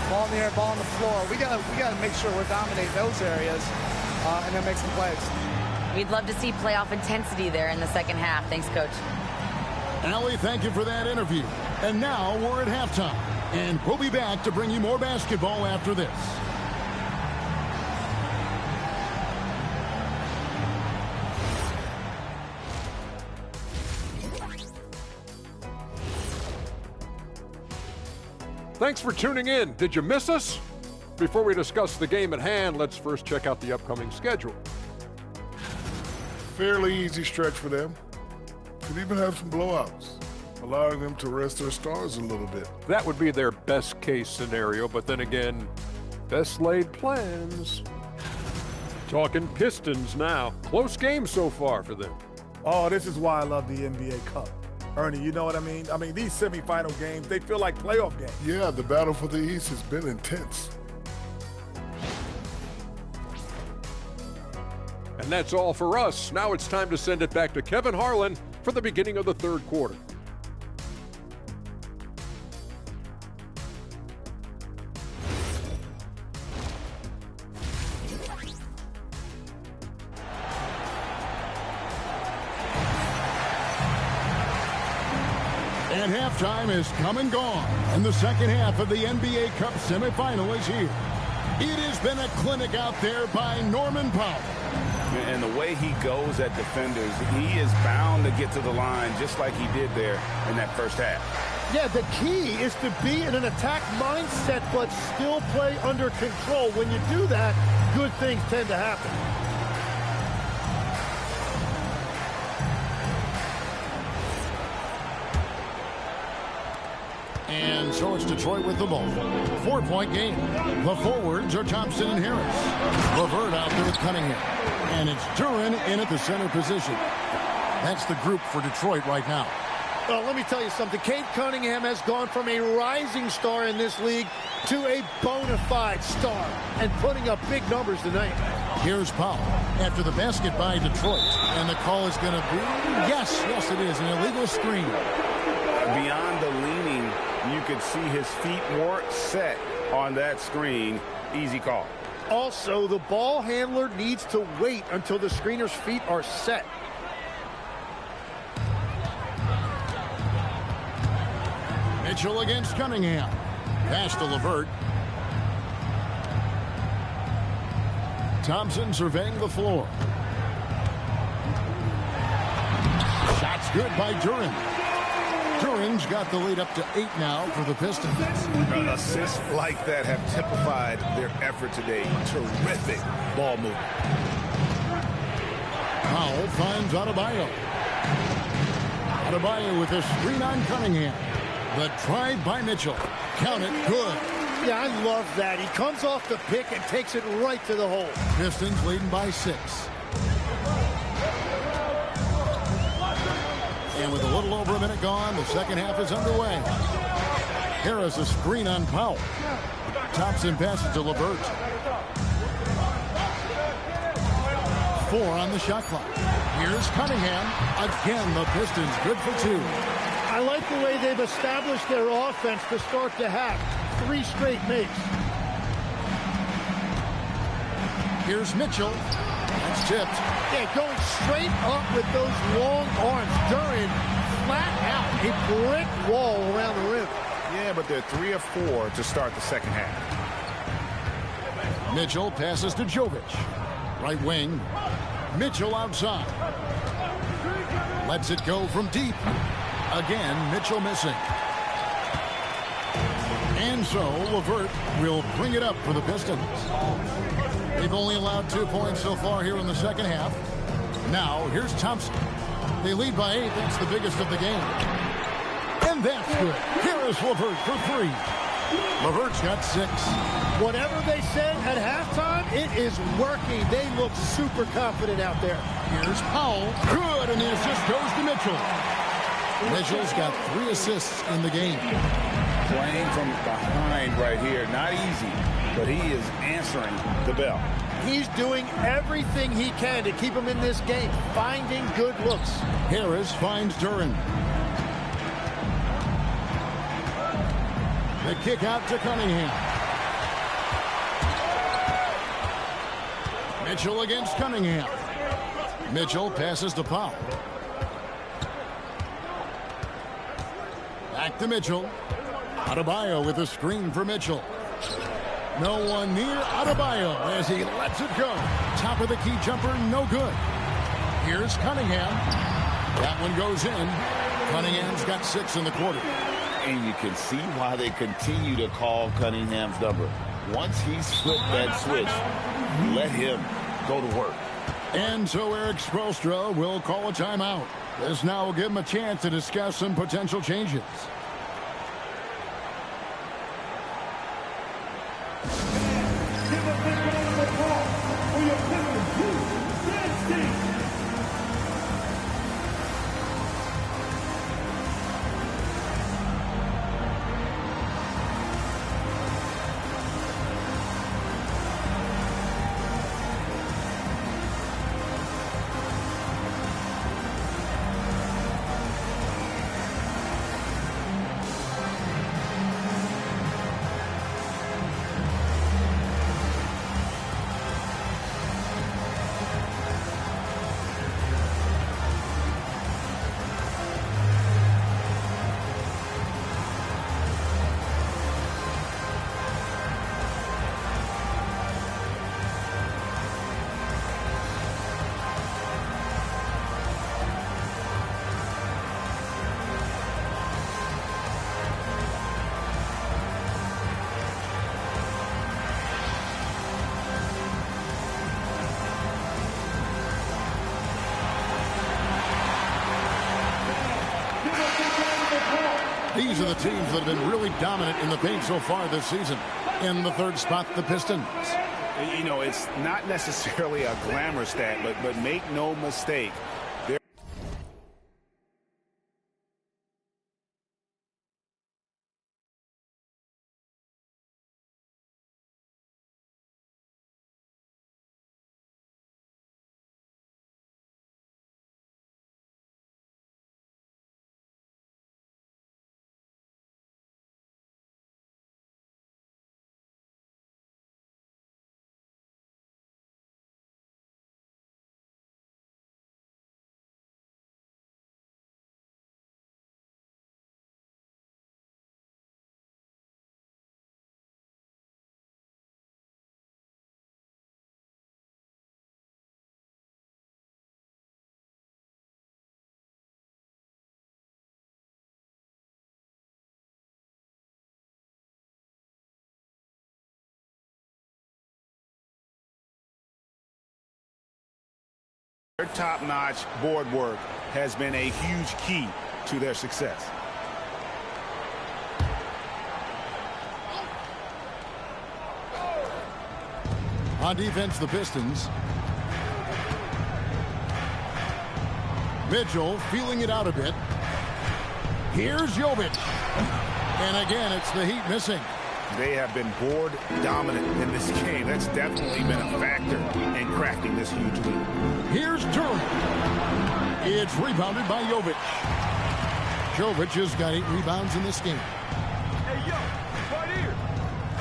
ball in the air, ball on the floor, we gotta make sure we're dominating those areas and then make some plays. We'd love to see playoff intensity there in the second half. Thanks, Coach. Allie, thank you for that interview. And now we're at halftime. And we'll be back to bring you more basketball after this. Thanks for tuning in. Did you miss us? Before we discuss the game at hand, let's first check out the upcoming schedule. Fairly easy stretch for them. Could even have some blowouts, allowing them to rest their stars a little bit. That would be their best case scenario, but then again, best laid plans. Talking Pistons now. Close game so far for them. Oh, this is why I love the NBA Cup. Ernie, you know what I mean? I mean, these semifinal games, they feel like playoff games. Yeah, the battle for the East has been intense. And that's all for us. Now it's time to send it back to Kevin Harlan for the beginning of the third quarter. And halftime is come and gone, and the second half of the NBA Cup semifinal is here. It has been a clinic out there by Norman Powell. And the way he goes at defenders, he is bound to get to the line just like he did there in that first half. Yeah, the key is to be in an attack mindset but still play under control. When you do that, good things tend to happen. And so it's Detroit with the ball. 4-point game. The forwards are Thompson and Harris. LeVert out there with Cunningham. And it's Duran in at the center position. That's the group for Detroit right now. Well, let me tell you something. Cade Cunningham has gone from a rising star in this league to a bona fide star and putting up big numbers tonight. Here's Powell after the basket by Detroit. And the call is going to be, yes, it is, an illegal screen. Beyond the leaning, you could see his feet more set on that screen. Easy call. Also, the ball handler needs to wait until the screener's feet are set. Mitchell against Cunningham. Pass to LeVert. Thompson surveying the floor. Shot's good by Duren. Duren's got the lead up to 8 now for the Pistons. Assists like that have typified their effort today. Terrific ball movement. Powell finds Adebayo. Adebayo with a screen on Cunningham. The drive by Mitchell. Count it, good. Yeah, I love that. He comes off the pick and takes it right to the hole. Pistons leading by 6. And with a little over a minute gone, the second half is underway. Harris a screen on Powell. Thompson passes to LeVert. 4 on the shot clock. Here's Cunningham. Again, the Pistons good for 2. I like the way they've established their offense to start the half. 3 straight makes. Here's Mitchell. That's tipped. Yeah, going straight up with those long arms. Duren flat out. A brick wall around the rim. Yeah, but they're 3 of 4 to start the second half. Mitchell passes to Jovic. Right wing. Mitchell outside. Lets it go from deep. Again, Mitchell missing. And so, LeVert will bring it up for the Pistons. They've only allowed 2 points so far here in the second half. Now, here's Thompson. They lead by 8. That's the biggest of the game. And that's good. Here is LeVert for 3. LeVert's got 6. Whatever they said at halftime, it is working. They look super confident out there. Here's Powell. Good, and the assist goes to Mitchell. Mitchell's got 3 assists in the game. Playing from behind right here. Not easy, but he is answering the bell. He's doing everything he can to keep him in this game, finding good looks. Harris finds Duren. The kick out to Cunningham. Mitchell against Cunningham. Mitchell passes to Powell. Back to Mitchell. Adebayo with a screen for Mitchell. No one near Adebayo as he lets it go. Top of the key jumper, no good. Here's Cunningham. That one goes in. Cunningham's got 6 in the quarter. And you can see why they continue to call Cunningham's number. Once he's flipped that switch, let him go to work. And so Eric Spoelstra will call a timeout. This now will give him a chance to discuss some potential changes. Give a big round of applause for your Pistons. Dance. These are the teams that have been really dominant in the paint so far this season. In the third spot, the Pistons. You know, it's not necessarily a glamour stat, but make no mistake, Their top-notch board work has been a huge key to their success. On defense, the Pistons. Mitchell feeling it out a bit. Here's Jovic. And again, it's the Heat missing. They have been board dominant in this game. That's definitely been a factor in crafting this huge lead. Here's Turin. It's rebounded by Jovic. Jovic has got 8 rebounds in this game. Hey, yo, right here.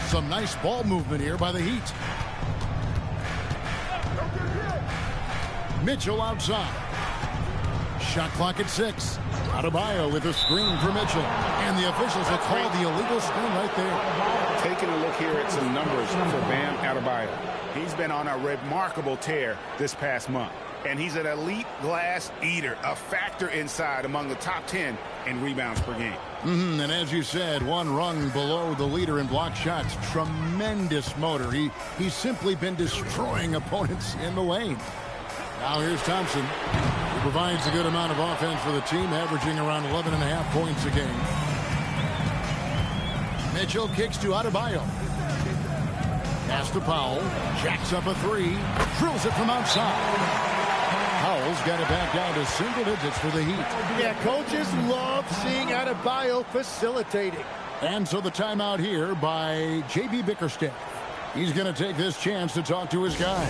Some nice ball movement here by the Heat. Mitchell outside. Shot clock at 6. Adebayo with a screen for Mitchell. And the officials have called the illegal screen right there. Taking a look here at some numbers for Bam Adebayo. He's been on a remarkable tear this past month. And he's an elite glass eater, a factor inside among the top 10 in rebounds per game. And as you said, one rung below the leader in block shots. Tremendous motor. He's simply been destroying opponents in the lane. Now here's Thompson. He provides a good amount of offense for the team, averaging around 11.5 points a game. Mitchell kicks to Adebayo. Pass to Powell. Jacks up a 3. Drills it from outside. Powell's got it back down to single digits for the Heat. Yeah, coaches love seeing Adebayo facilitating. And so the timeout here by J.B. Bickerstaff. He's going to take this chance to talk to his guy.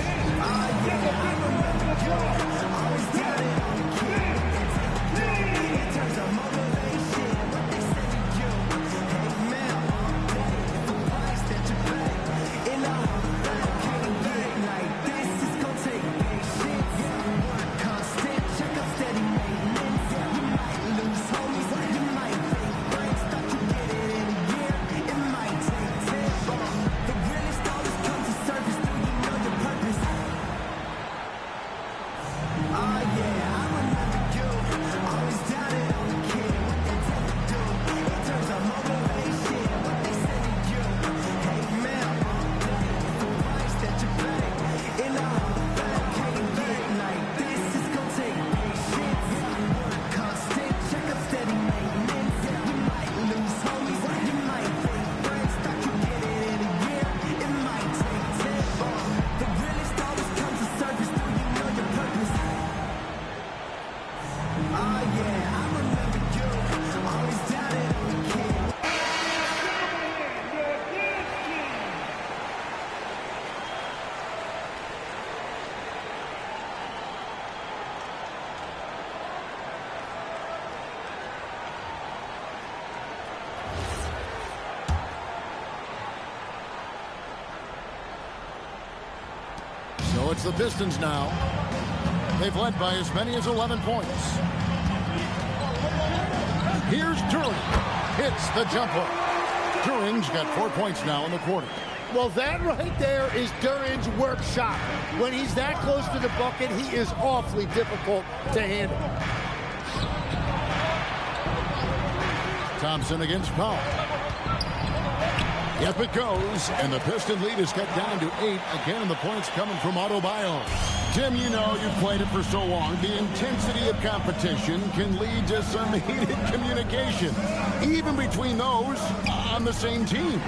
So it's the Pistons now. They've led by as many as 11 points. Here's Turin. Hits the jumper. Turin's got 4 points now in the quarter. Well, that right there is Duran's work shot. When he's that close to the bucket, he is awfully difficult to handle. Thompson against Powell. Yep, it goes, and the Piston lead is cut down to 8. Again, and the points coming from Adebayo. Tim, you know, you've played it for so long. The intensity of competition can lead to some heated communication, even between those on the same team.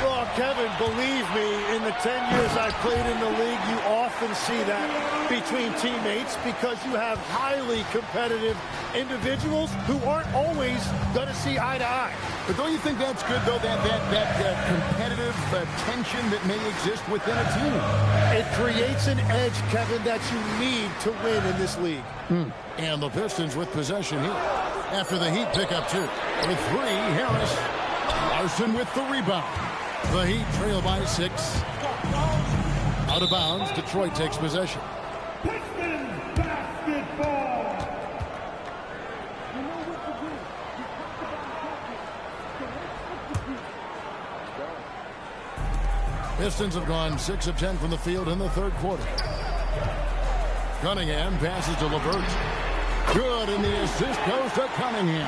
Well, Kevin, believe me, in the 10 years I've played in the league, you often see that between teammates because you have highly competitive individuals who aren't always going to see eye to eye. But don't you think that's good, though, that competitive tension that may exist within a team? It creates an edge, Kevin, that you need to win in this league. And the Pistons with possession here. After the Heat pick up 2. With 3, Harris. Larson with the rebound. The Heat trail by 6. Out of bounds, Detroit takes possession. Pistons basketball. Pistons have gone 6 of 10 from the field in the third quarter. Cunningham passes to LeVert. Good, and the assist goes to Cunningham.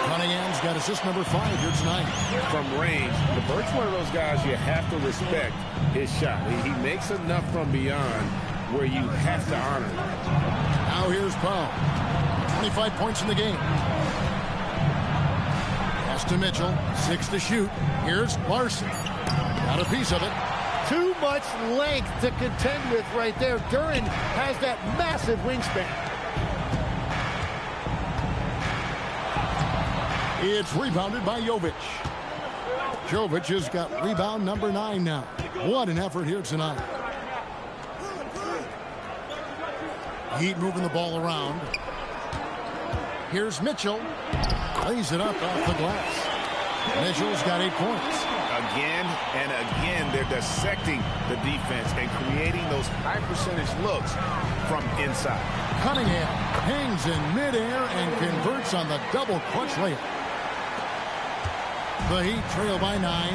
Cunningham's got assist number 5 here tonight. From range, LeVert's one of those guys you have to respect his shot. He makes enough from beyond where you have to honor. Now here's Powell. 25 points in the game. Pass to Mitchell. 6 to shoot. Here's Larson. Got a piece of it. Too much length to contend with right there. Duren has that massive wingspan. It's rebounded by Jovic. Jovic has got rebound number 9 now. What an effort here tonight. Heat moving the ball around. Here's Mitchell. Lays it up off the glass. Mitchell's got 8 points. Again and again, they're dissecting the defense and creating those high percentage looks from inside. Cunningham hangs in midair and converts on the double clutch layup. The Heat trail by 9.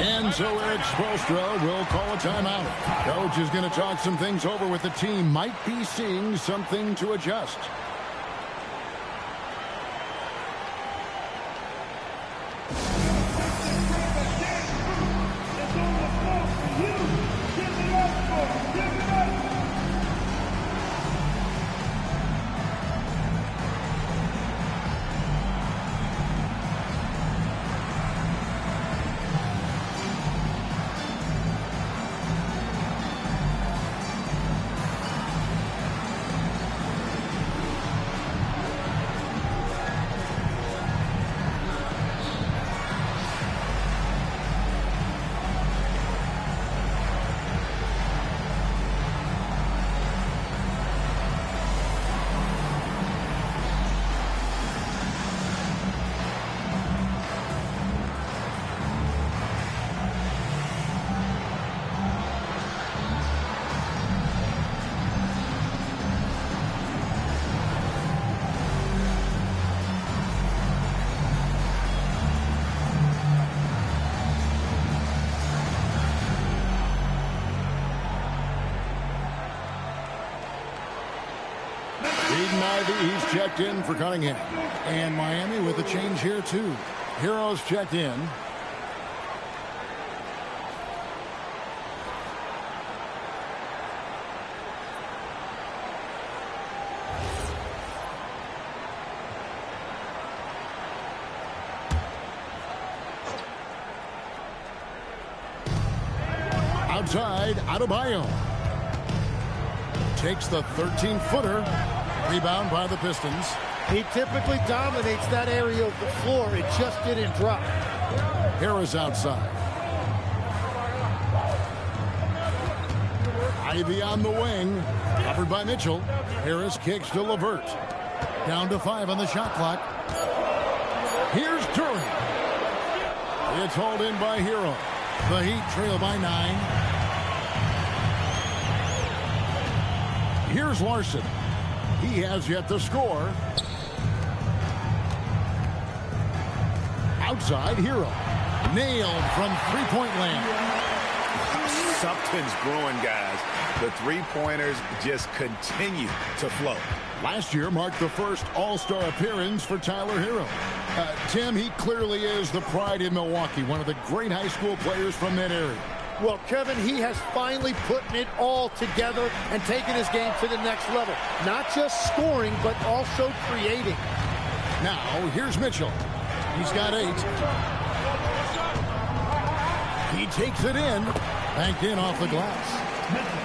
And so Eric Spoelstra will call a timeout. Coach is going to talk some things over with the team. Might be seeing something to adjust. He's checked in for Cunningham. And Miami with a change here, too. Heroes checked in. Outside, Adebayo. Takes the 13-footer. Rebound by the Pistons. He typically dominates that area of the floor. It just didn't drop. Harris outside. Ivy on the wing. Covered by Mitchell. Harris kicks to LeVert. Down to 5 on the shot clock. Here's Duren. It's hauled in by Hero. The Heat trail by 9. Here's Larson. He has yet to score. Outside, Hero. Nailed from three-point land. Something's brewing, guys. The three-pointers just continue to flow. Last year marked the first All-Star appearance for Tyler Hero. Tim, he clearly is the pride in Milwaukee, one of the great high school players from that area. Well, Kevin, he has finally put it all together and taken his game to the next level. Not just scoring, but also creating. Now, here's Mitchell. He's got 8. He takes it in. Banked in off the glass.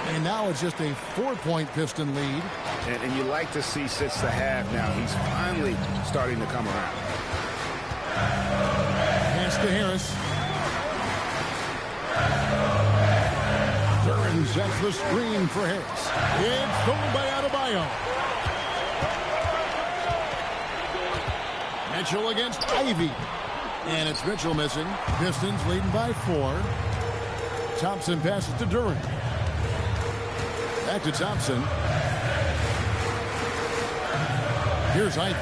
And now it's just a 4-point Piston lead. And you like to see since the half now. He's finally starting to come around. Pass to Harris. Duren sets the screen for Harris. It's thrown by Adebayo. Mitchell against Ivy. And it's Mitchell missing. Pistons leading by 4. Thompson passes to Duren. Back to Thompson. Here's Ivy.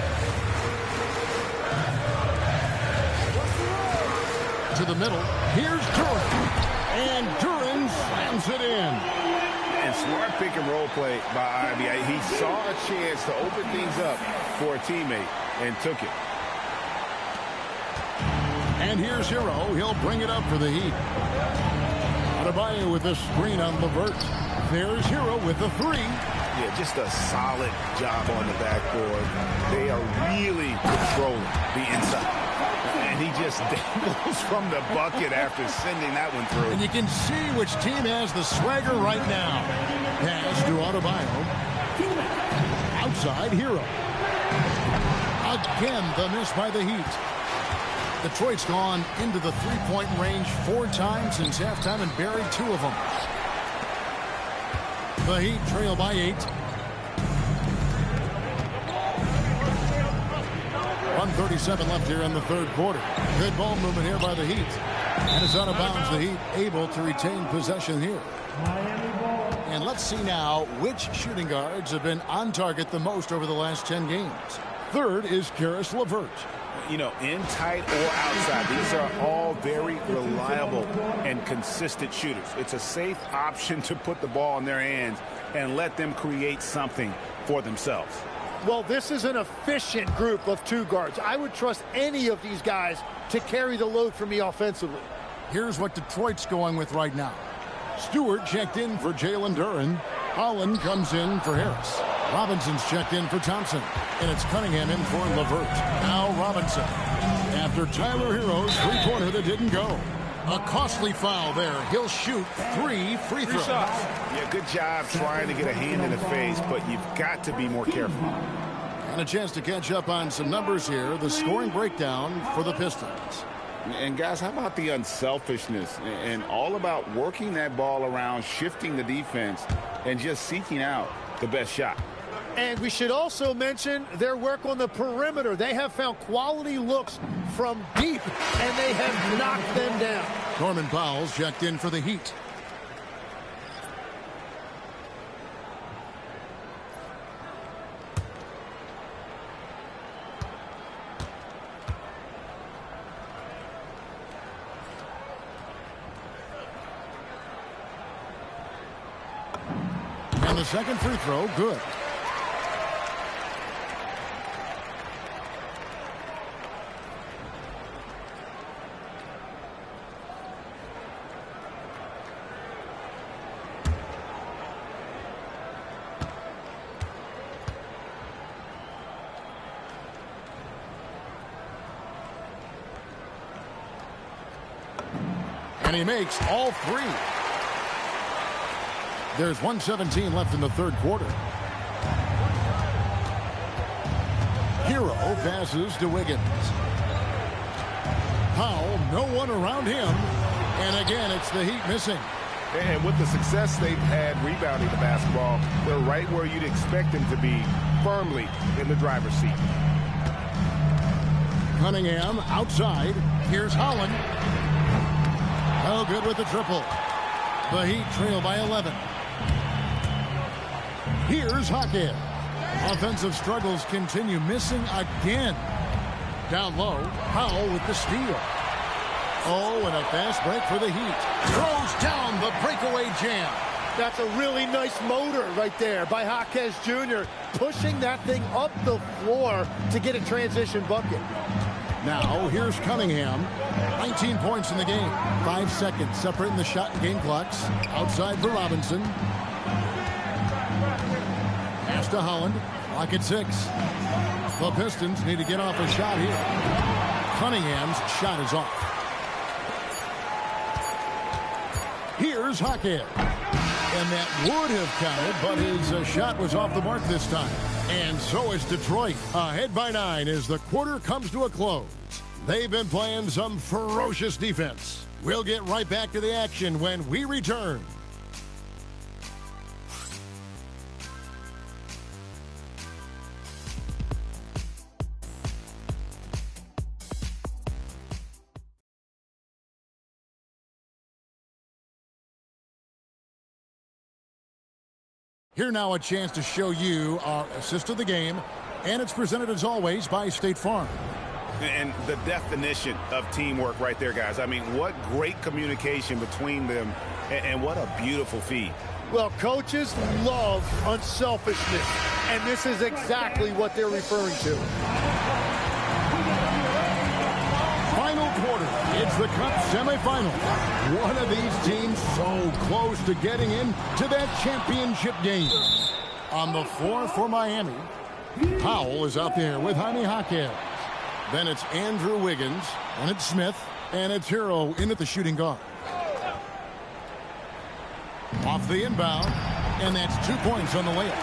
To the middle. Here's Duren. And Duren slams it in. And smart pick and roll play by Ivy. He saw a chance to open things up for a teammate and took it. And here's Hero. He'll bring it up for the Heat. Adebayo with a screen on LeVert. There's Hero with the three. Yeah, just a solid job on the backboard. They are really controlling the inside. And he just dangles from the bucket after sending that one through. And you can see which team has the swagger right now. Pass to Adebayo. Outside, Hero. Again, the miss by the Heat. Detroit's gone into the three-point range 4 times since halftime and buried 2 of them. The Heat trail by 8. 1:37 left here in the third quarter. Good ball movement here by the Heat. And it's out of bounds. The Heat able to retain possession here. And let's see now which shooting guards have been on target the most over the last 10 games. Third is Karis LeVert. You know, in tight or outside, these are all very reliable and consistent shooters. It's a safe option to put the ball in their hands and let them create something for themselves. Well, this is an efficient group of 2 guards. I would trust any of these guys to carry the load for me offensively. Here's what Detroit's going with right now. Stewart checked in for Jalen Duren. Holland comes in for Harris. Robinson's checked in for Thompson. And it's Cunningham in for LeVert. Now Robinson. After Tyler Hero's three-pointer that didn't go. A costly foul there. He'll shoot 3 free throws. Yeah, good job trying to get a hand in the face, but you've got to be more careful. And a chance to catch up on some numbers here. The scoring breakdown for the Pistons. And guys, how about the unselfishness and all about working that ball around, shifting the defense, and just seeking out the best shot. And we should also mention their work on the perimeter. They have found quality looks from deep, and they have knocked them down. Norman Powell's checked in for the Heat. And the second free throw, good. And he makes all 3. There's 1:17 left in the third quarter. Hero passes to Wiggins. Powell, no one around him. And again, it's the Heat missing. And with the success they've had rebounding the basketball, they're right where you'd expect them to be, firmly in the driver's seat. Cunningham outside. Here's Holland. Oh, good with the triple. The Heat trail by 11. Here's Hockett. Offensive struggles continue, missing again. Down low, Powell with the steal. Oh, and a fast break for the Heat. Throws down the breakaway jam. That's a really nice motor right there by Jaquez Jr. pushing that thing up the floor to get a transition bucket. Now, here's Cunningham. 19 points in the game. 5 seconds separating the shot and game clocks. Outside for Robinson. Pass to Holland. Clock at 6. The Pistons need to get off a shot here. Cunningham's shot is off. Here's Hockett. And that would have counted, but his shot was off the mark this time. And so is Detroit. Ahead by 9 as the quarter comes to a close. They've been playing some ferocious defense. We'll get right back to the action when we return. Here now a chance to show you our assist of the game, and it's presented as always by State Farm. And the definition of teamwork right there, guys. I mean, what great communication between them, and what a beautiful feed. Well, coaches love unselfishness, and this is exactly what they're referring to. Final quarter. It's the Cup semifinal. One of these teams so close to getting into that championship game. On the floor for Miami, Powell is out there with Jaime Jaquez. Then it's Andrew Wiggins, and it's Smith, and it's Hero in at the shooting guard. Off the inbound, and that's 2 points on the layup.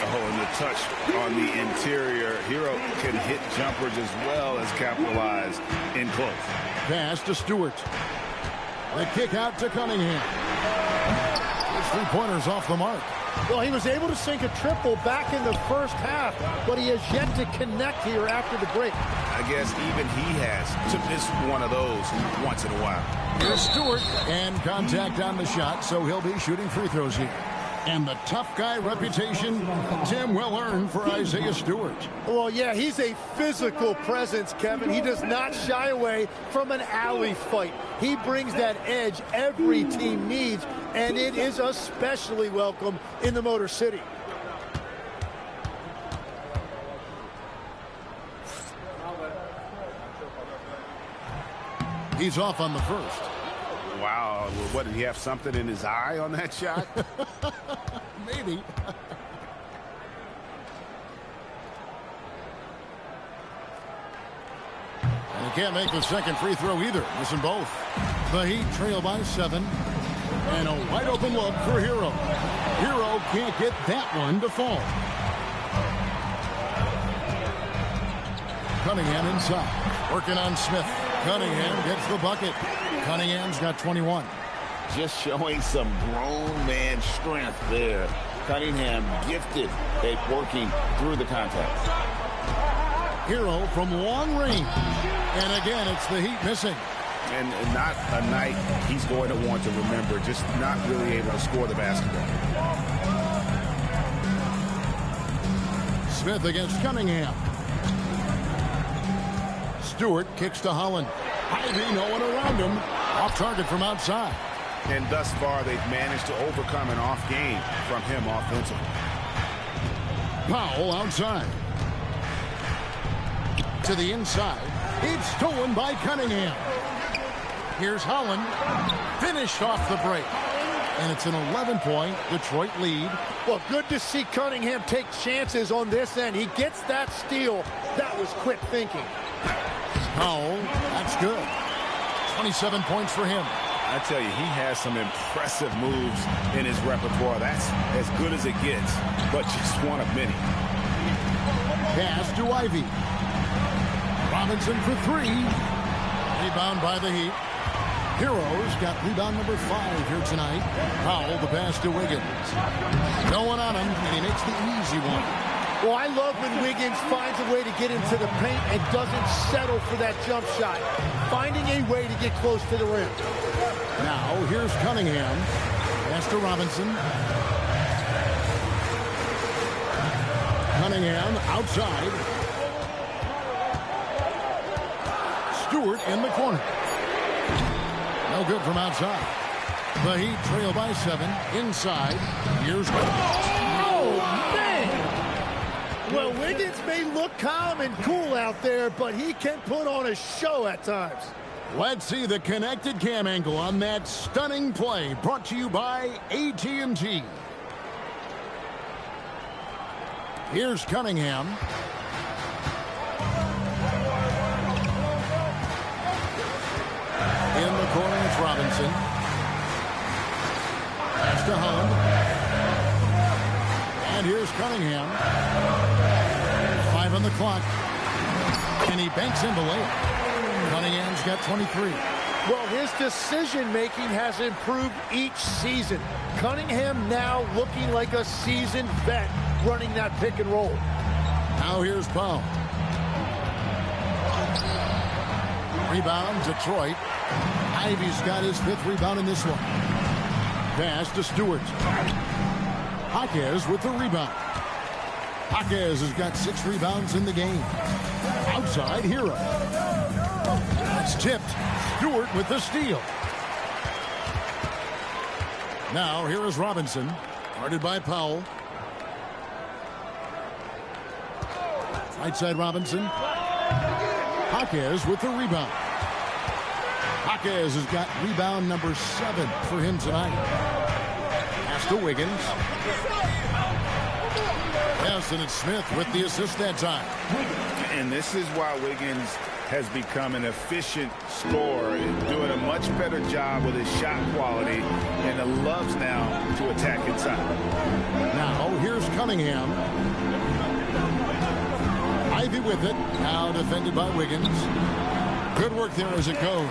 Oh, and the touch on the interior. Hero can hit jumpers as well as capitalize in close. Pass to Stewart. The kick out to Cunningham. His three-pointers off the mark. Well, he was able to sink a triple back in the first half, but he has yet to connect here after the break. I guess even he has to miss one of those once in a while. Here's Stewart, and contact on the shot, so he'll be shooting free throws here. And the tough guy reputation, Tim, well earned for Isaiah Stewart. Well, yeah, he's a physical presence, Kevin. He does not shy away from an alley fight. He brings that edge every team needs, and it is especially welcome in the Motor City. He's off on the first. Wow, what, did he have something in his eye on that shot? Maybe. And he can't make the second free throw either. Missing both. The Heat trail by 7. And a wide open look for Hero. Hero can't get that one to fall. Cunningham inside. Working on Smith. Cunningham gets the bucket. Cunningham's got 21. Just showing some grown man strength there. Cunningham gifted at working through the contact. Hero from long range. And again, it's the Heat missing. And not a night he's going to want to remember. Just not really able to score the basketball. Smith against Cunningham. Stewart kicks to Holland. Ivy, no one around him. Off target from outside. And thus far, they've managed to overcome an off game from him offensively. Powell outside. To the inside. It's stolen by Cunningham. Here's Holland. Finished off the break. And it's an 11-point Detroit lead. Well, good to see Cunningham take chances on this end. He gets that steal. That was quick thinking. Powell, that's good. 27 points for him. I tell you, he has some impressive moves in his repertoire. That's as good as it gets, but just one of many. Pass to Ivy. Robinson for 3. Rebound by the Heat. Heroes got rebound number 5 here tonight. Powell, the pass to Wiggins. No one on him, and he makes the easy one. Well, I love when Wiggins finds a way to get into the paint and doesn't settle for that jump shot. Finding a way to get close to the rim. Now, here's Cunningham. Pass to Robinson. Cunningham outside. Stewart in the corner. No good from outside. The Heat trail by 7. Inside. Here's Oh, man! Well, Wiggins may look calm and cool out there, but he can put on a show at times. Let's see the connected cam angle on that stunning play, brought to you by AT&T. Here's Cunningham. In the corner, it's Robinson. Pass to Holland. And here's Cunningham. 5 on the clock. And he banks in the layup. Cunningham's got 23. Well, his decision-making has improved each season. Cunningham now looking like a seasoned vet running that pick and roll. Now here's Powell. Rebound, Detroit. Ivy's got his 5th rebound in this one. Pass to Stewart. Jaquez with the rebound. Jaquez has got 6 rebounds in the game. Outside, Hero. It's tipped. Stewart with the steal. Now, here is Robinson. Guarded by Powell. Right side, Robinson. Jaquez with the rebound. Jaquez has got rebound number 7 for him tonight. Pass to Wiggins. Yes, and it's Smith with the assist that time. And this is why Wiggins has become an efficient scorer, doing a much better job with his shot quality, and loves now to attack inside. Now, here's Cunningham. Ivy with it. Now defended by Wiggins. Good work there as it goes.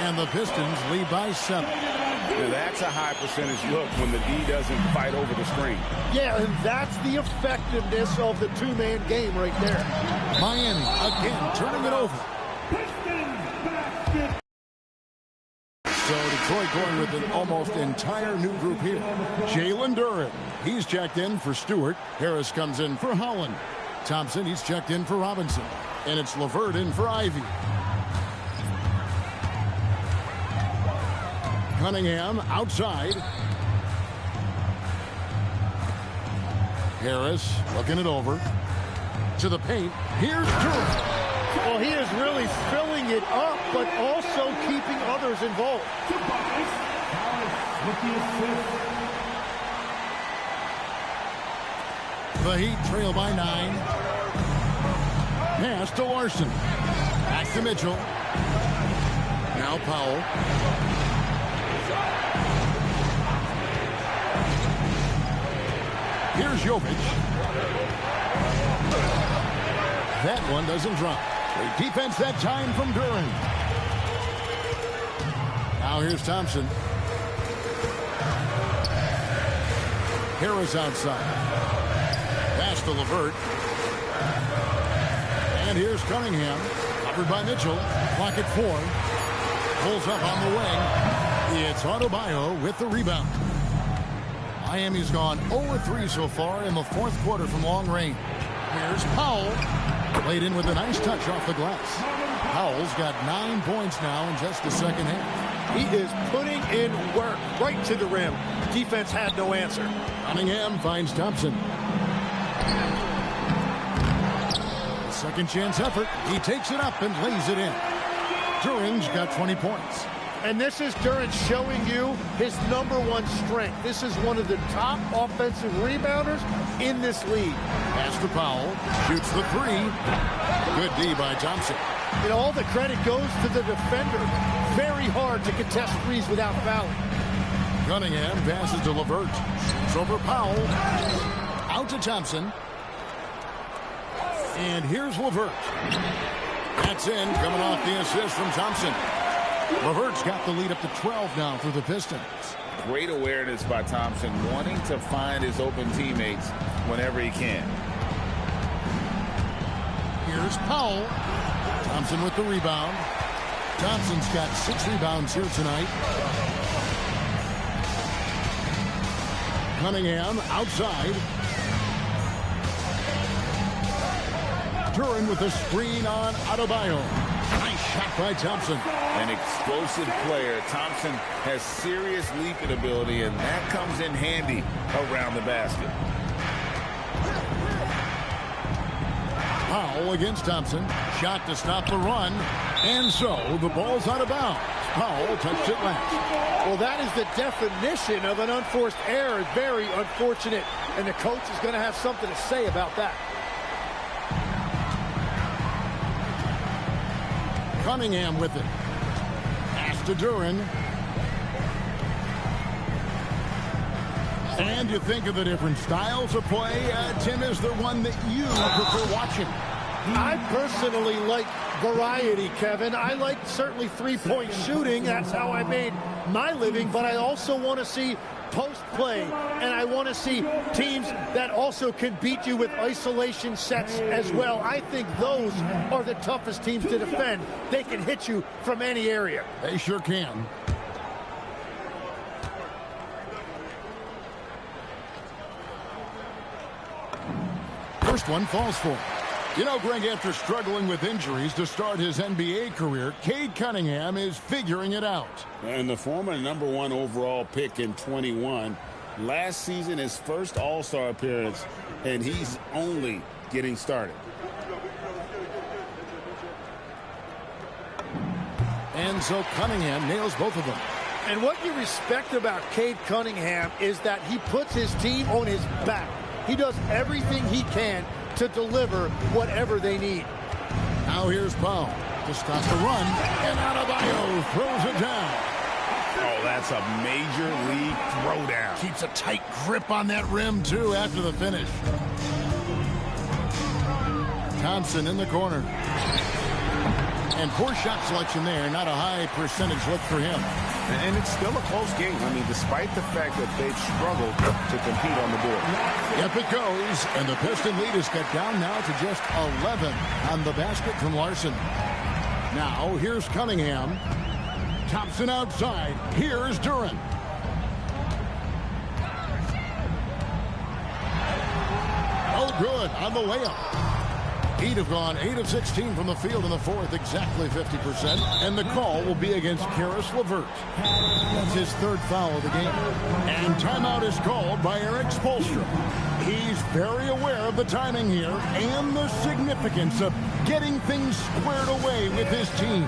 And the Pistons lead by 7. Now that's a high percentage look when the D doesn't fight over the screen. Yeah, and that's the effectiveness of the two-man game right there. Miami again turning it over. So Detroit going with an almost entire new group here. Jalen Duren. He's checked in for Stewart. Harris comes in for Holland. Thompson, he's checked in for Robinson. And it's LeVert in for Ivy. Cunningham outside. Harris looking it over. To the paint. Here's Duren. Well, he is really filling it up, but also keeping others involved. The Heat trail by 9. Pass to Larson. Back to Mitchell. Now Powell. Here's Jovic. That one doesn't drop. Great defense that time from Duren. Now here's Thompson. Harris outside. Pass to LeVert. And here's Cunningham. Covered by Mitchell. Clock at 4. Pulls up on the wing. It's Adebayo with the rebound. Miami's gone 0-3 so far in the fourth quarter from long range. Here's Powell. Played in with a nice touch off the glass. Powell's got 9 points now in just the second half. He is putting in work right to the rim. Defense had no answer. Cunningham finds Thompson. Second chance effort. He takes it up and lays it in. Duren's got 20 points. And this is Duren showing you his #1 strength. This is one of the top offensive rebounders in this league. Pass to Powell. Shoots the 3. Good D by Thompson. You know, all the credit goes to the defender. Very hard to contest threes without fouling. Cunningham passes to LeVert. Shoots over Powell. Out to Thompson. And here's LeVert. That's in, coming off the assist from Thompson. LeVert's got the lead up to 12 now for the Pistons. Great awareness by Thompson, wanting to find his open teammates whenever he can. Here's Powell. Thompson with the rebound. Thompson's got 6 rebounds here tonight. Cunningham outside. Duren with a screen on Adebayo. Nice shot by Thompson. An explosive player. Thompson has serious leaping ability, and that comes in handy around the basket. Powell against Thompson. Shot to stop the run. And so the ball's out of bounds. Powell touched it last. Well, that is the definition of an unforced error. Very unfortunate. And the coach is going to have something to say about that. Cunningham with it. Pass to Duren. And you think of the different styles of play. Tim, is there one that you prefer watching? I personally like variety, Kevin. I like certainly three-point shooting. That's how I made my living. But I also want to see post play, and I want to see teams that also can beat you with isolation sets as well. I think those are the toughest teams to defend. They can hit you from any area. They sure can. First one falls for him. You know, Greg, after struggling with injuries to start his NBA career, Cade Cunningham is figuring it out. And the former #1 overall pick in 21. Last season, his first All-Star appearance, and he's only getting started. And so Cunningham nails both of them. And what you respect about Cade Cunningham is that he puts his team on his back. He does everything he can to deliver whatever they need. Now here's Powell to stop the run, and Adebayo throws it down. Oh, that's a major league throwdown. Keeps a tight grip on that rim, too, after the finish. Thompson in the corner. And poor shot selection there. Not a high percentage look for him. And it's still a close game. I mean, despite the fact that they've struggled to compete on the board. Yep, it goes. And the Piston lead is cut down now to just 11 on the basket from Larson. Now, here's Cunningham. Thompson outside. Here's Duran. Oh, good on the layup. He'd have gone 8 of 16 from the field in the fourth, exactly 50%. And the call will be against Karis LeVert. That's his third foul of the game. And timeout is called by Eric Spoelstra. He's very aware of the timing here and the significance of getting things squared away with his team.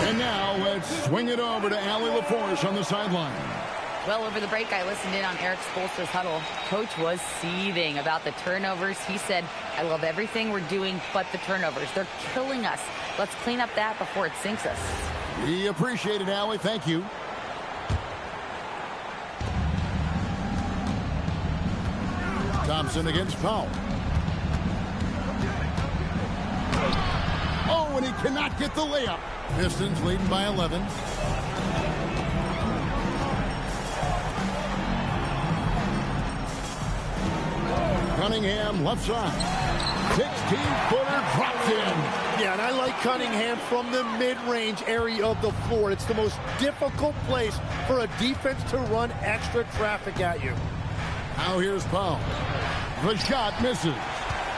And now let's swing it over to Allie LaForce on the sideline. Well, over the break, I listened in on Eric Spoelstra's huddle. Coach was seething about the turnovers. He said, I love everything we're doing but the turnovers. They're killing us. Let's clean up that before it sinks us. We appreciate it, Allie. Thank you. Thompson against Powell. Oh, and he cannot get the layup. Pistons leading by 11. Cunningham left side. 16-footer dropped in. Yeah, and I like Cunningham from the mid-range area of the floor. It's the most difficult place for a defense to run extra traffic at you. Now here's Powell. The shot misses.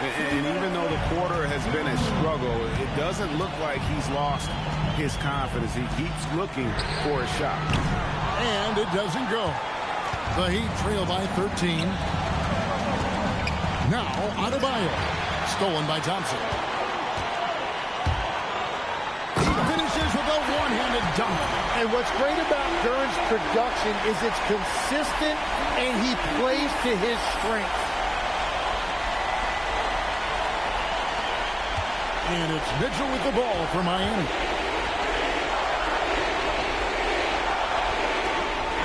And even though the quarter has been a struggle, it doesn't look like he's lost his confidence. He keeps looking for a shot. And it doesn't go. The Heat trail by 13. Now Adebayo. Stolen by Thompson. He finishes with a one-handed dunk. And what's great about Duran's production is it's consistent and he plays to his strength. And it's Mitchell with the ball for Miami.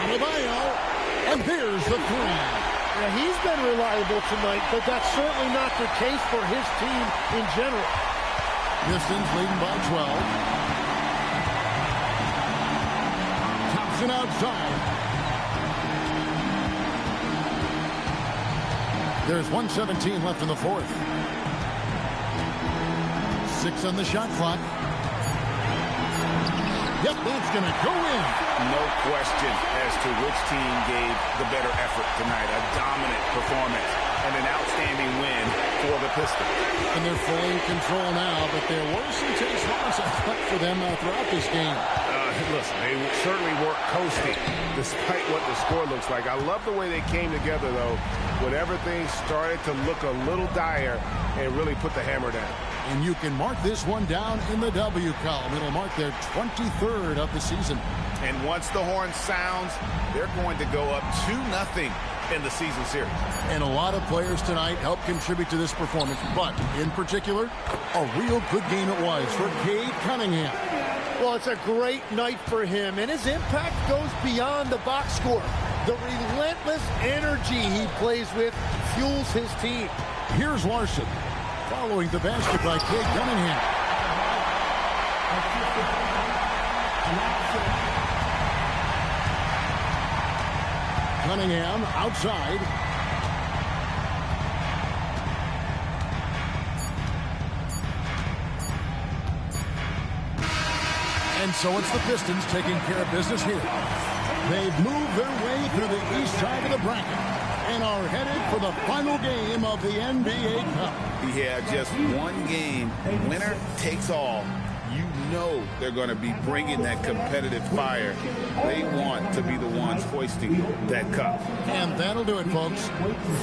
Adebayo, and here's the three. Now, he's been reliable tonight, but that's certainly not the case for his team in general. Pistons leading by 12. Thompson outside. There's 1:17 left in the fourth. 6 on the shot clock. Yep, that's going to go in. No question as to which team gave the better effort tonight. A dominant performance and an outstanding win for the Pistons. And they're fully in control now, but there were some tense moments for them throughout this game. Listen, they certainly weren't coasting despite what the score looks like. I love the way they came together, though, when everything started to look a little dire and really put the hammer down. And you can mark this one down in the W column. It'll mark their 23rd of the season. And once the horn sounds, they're going to go up 2-0 in the season series. And a lot of players tonight helped contribute to this performance, but in particular, a real good game it was for Cade Cunningham. Well, it's a great night for him, and his impact goes beyond the box score. The relentless energy he plays with fuels his team. Here's Larson, following the basket by Cade Cunningham. Cunningham outside. And so it's the Pistons taking care of business here. They've moved their way through the east side of the bracket and are headed for the final game of the NBA Cup. Yeah, just one game. Winner takes all. You know they're going to be bringing that competitive fire. They want to be the ones hoisting that cup. And that'll do it, folks.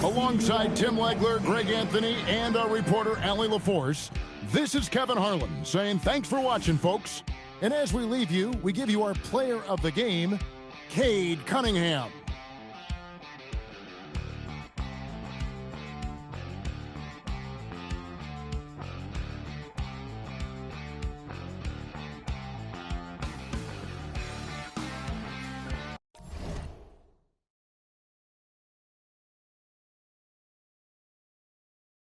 Alongside Tim Legler, Greg Anthony, and our reporter, Allie LaForce, this is Kevin Harlan saying thanks for watching, folks. And as we leave you, we give you our player of the game, Cade Cunningham.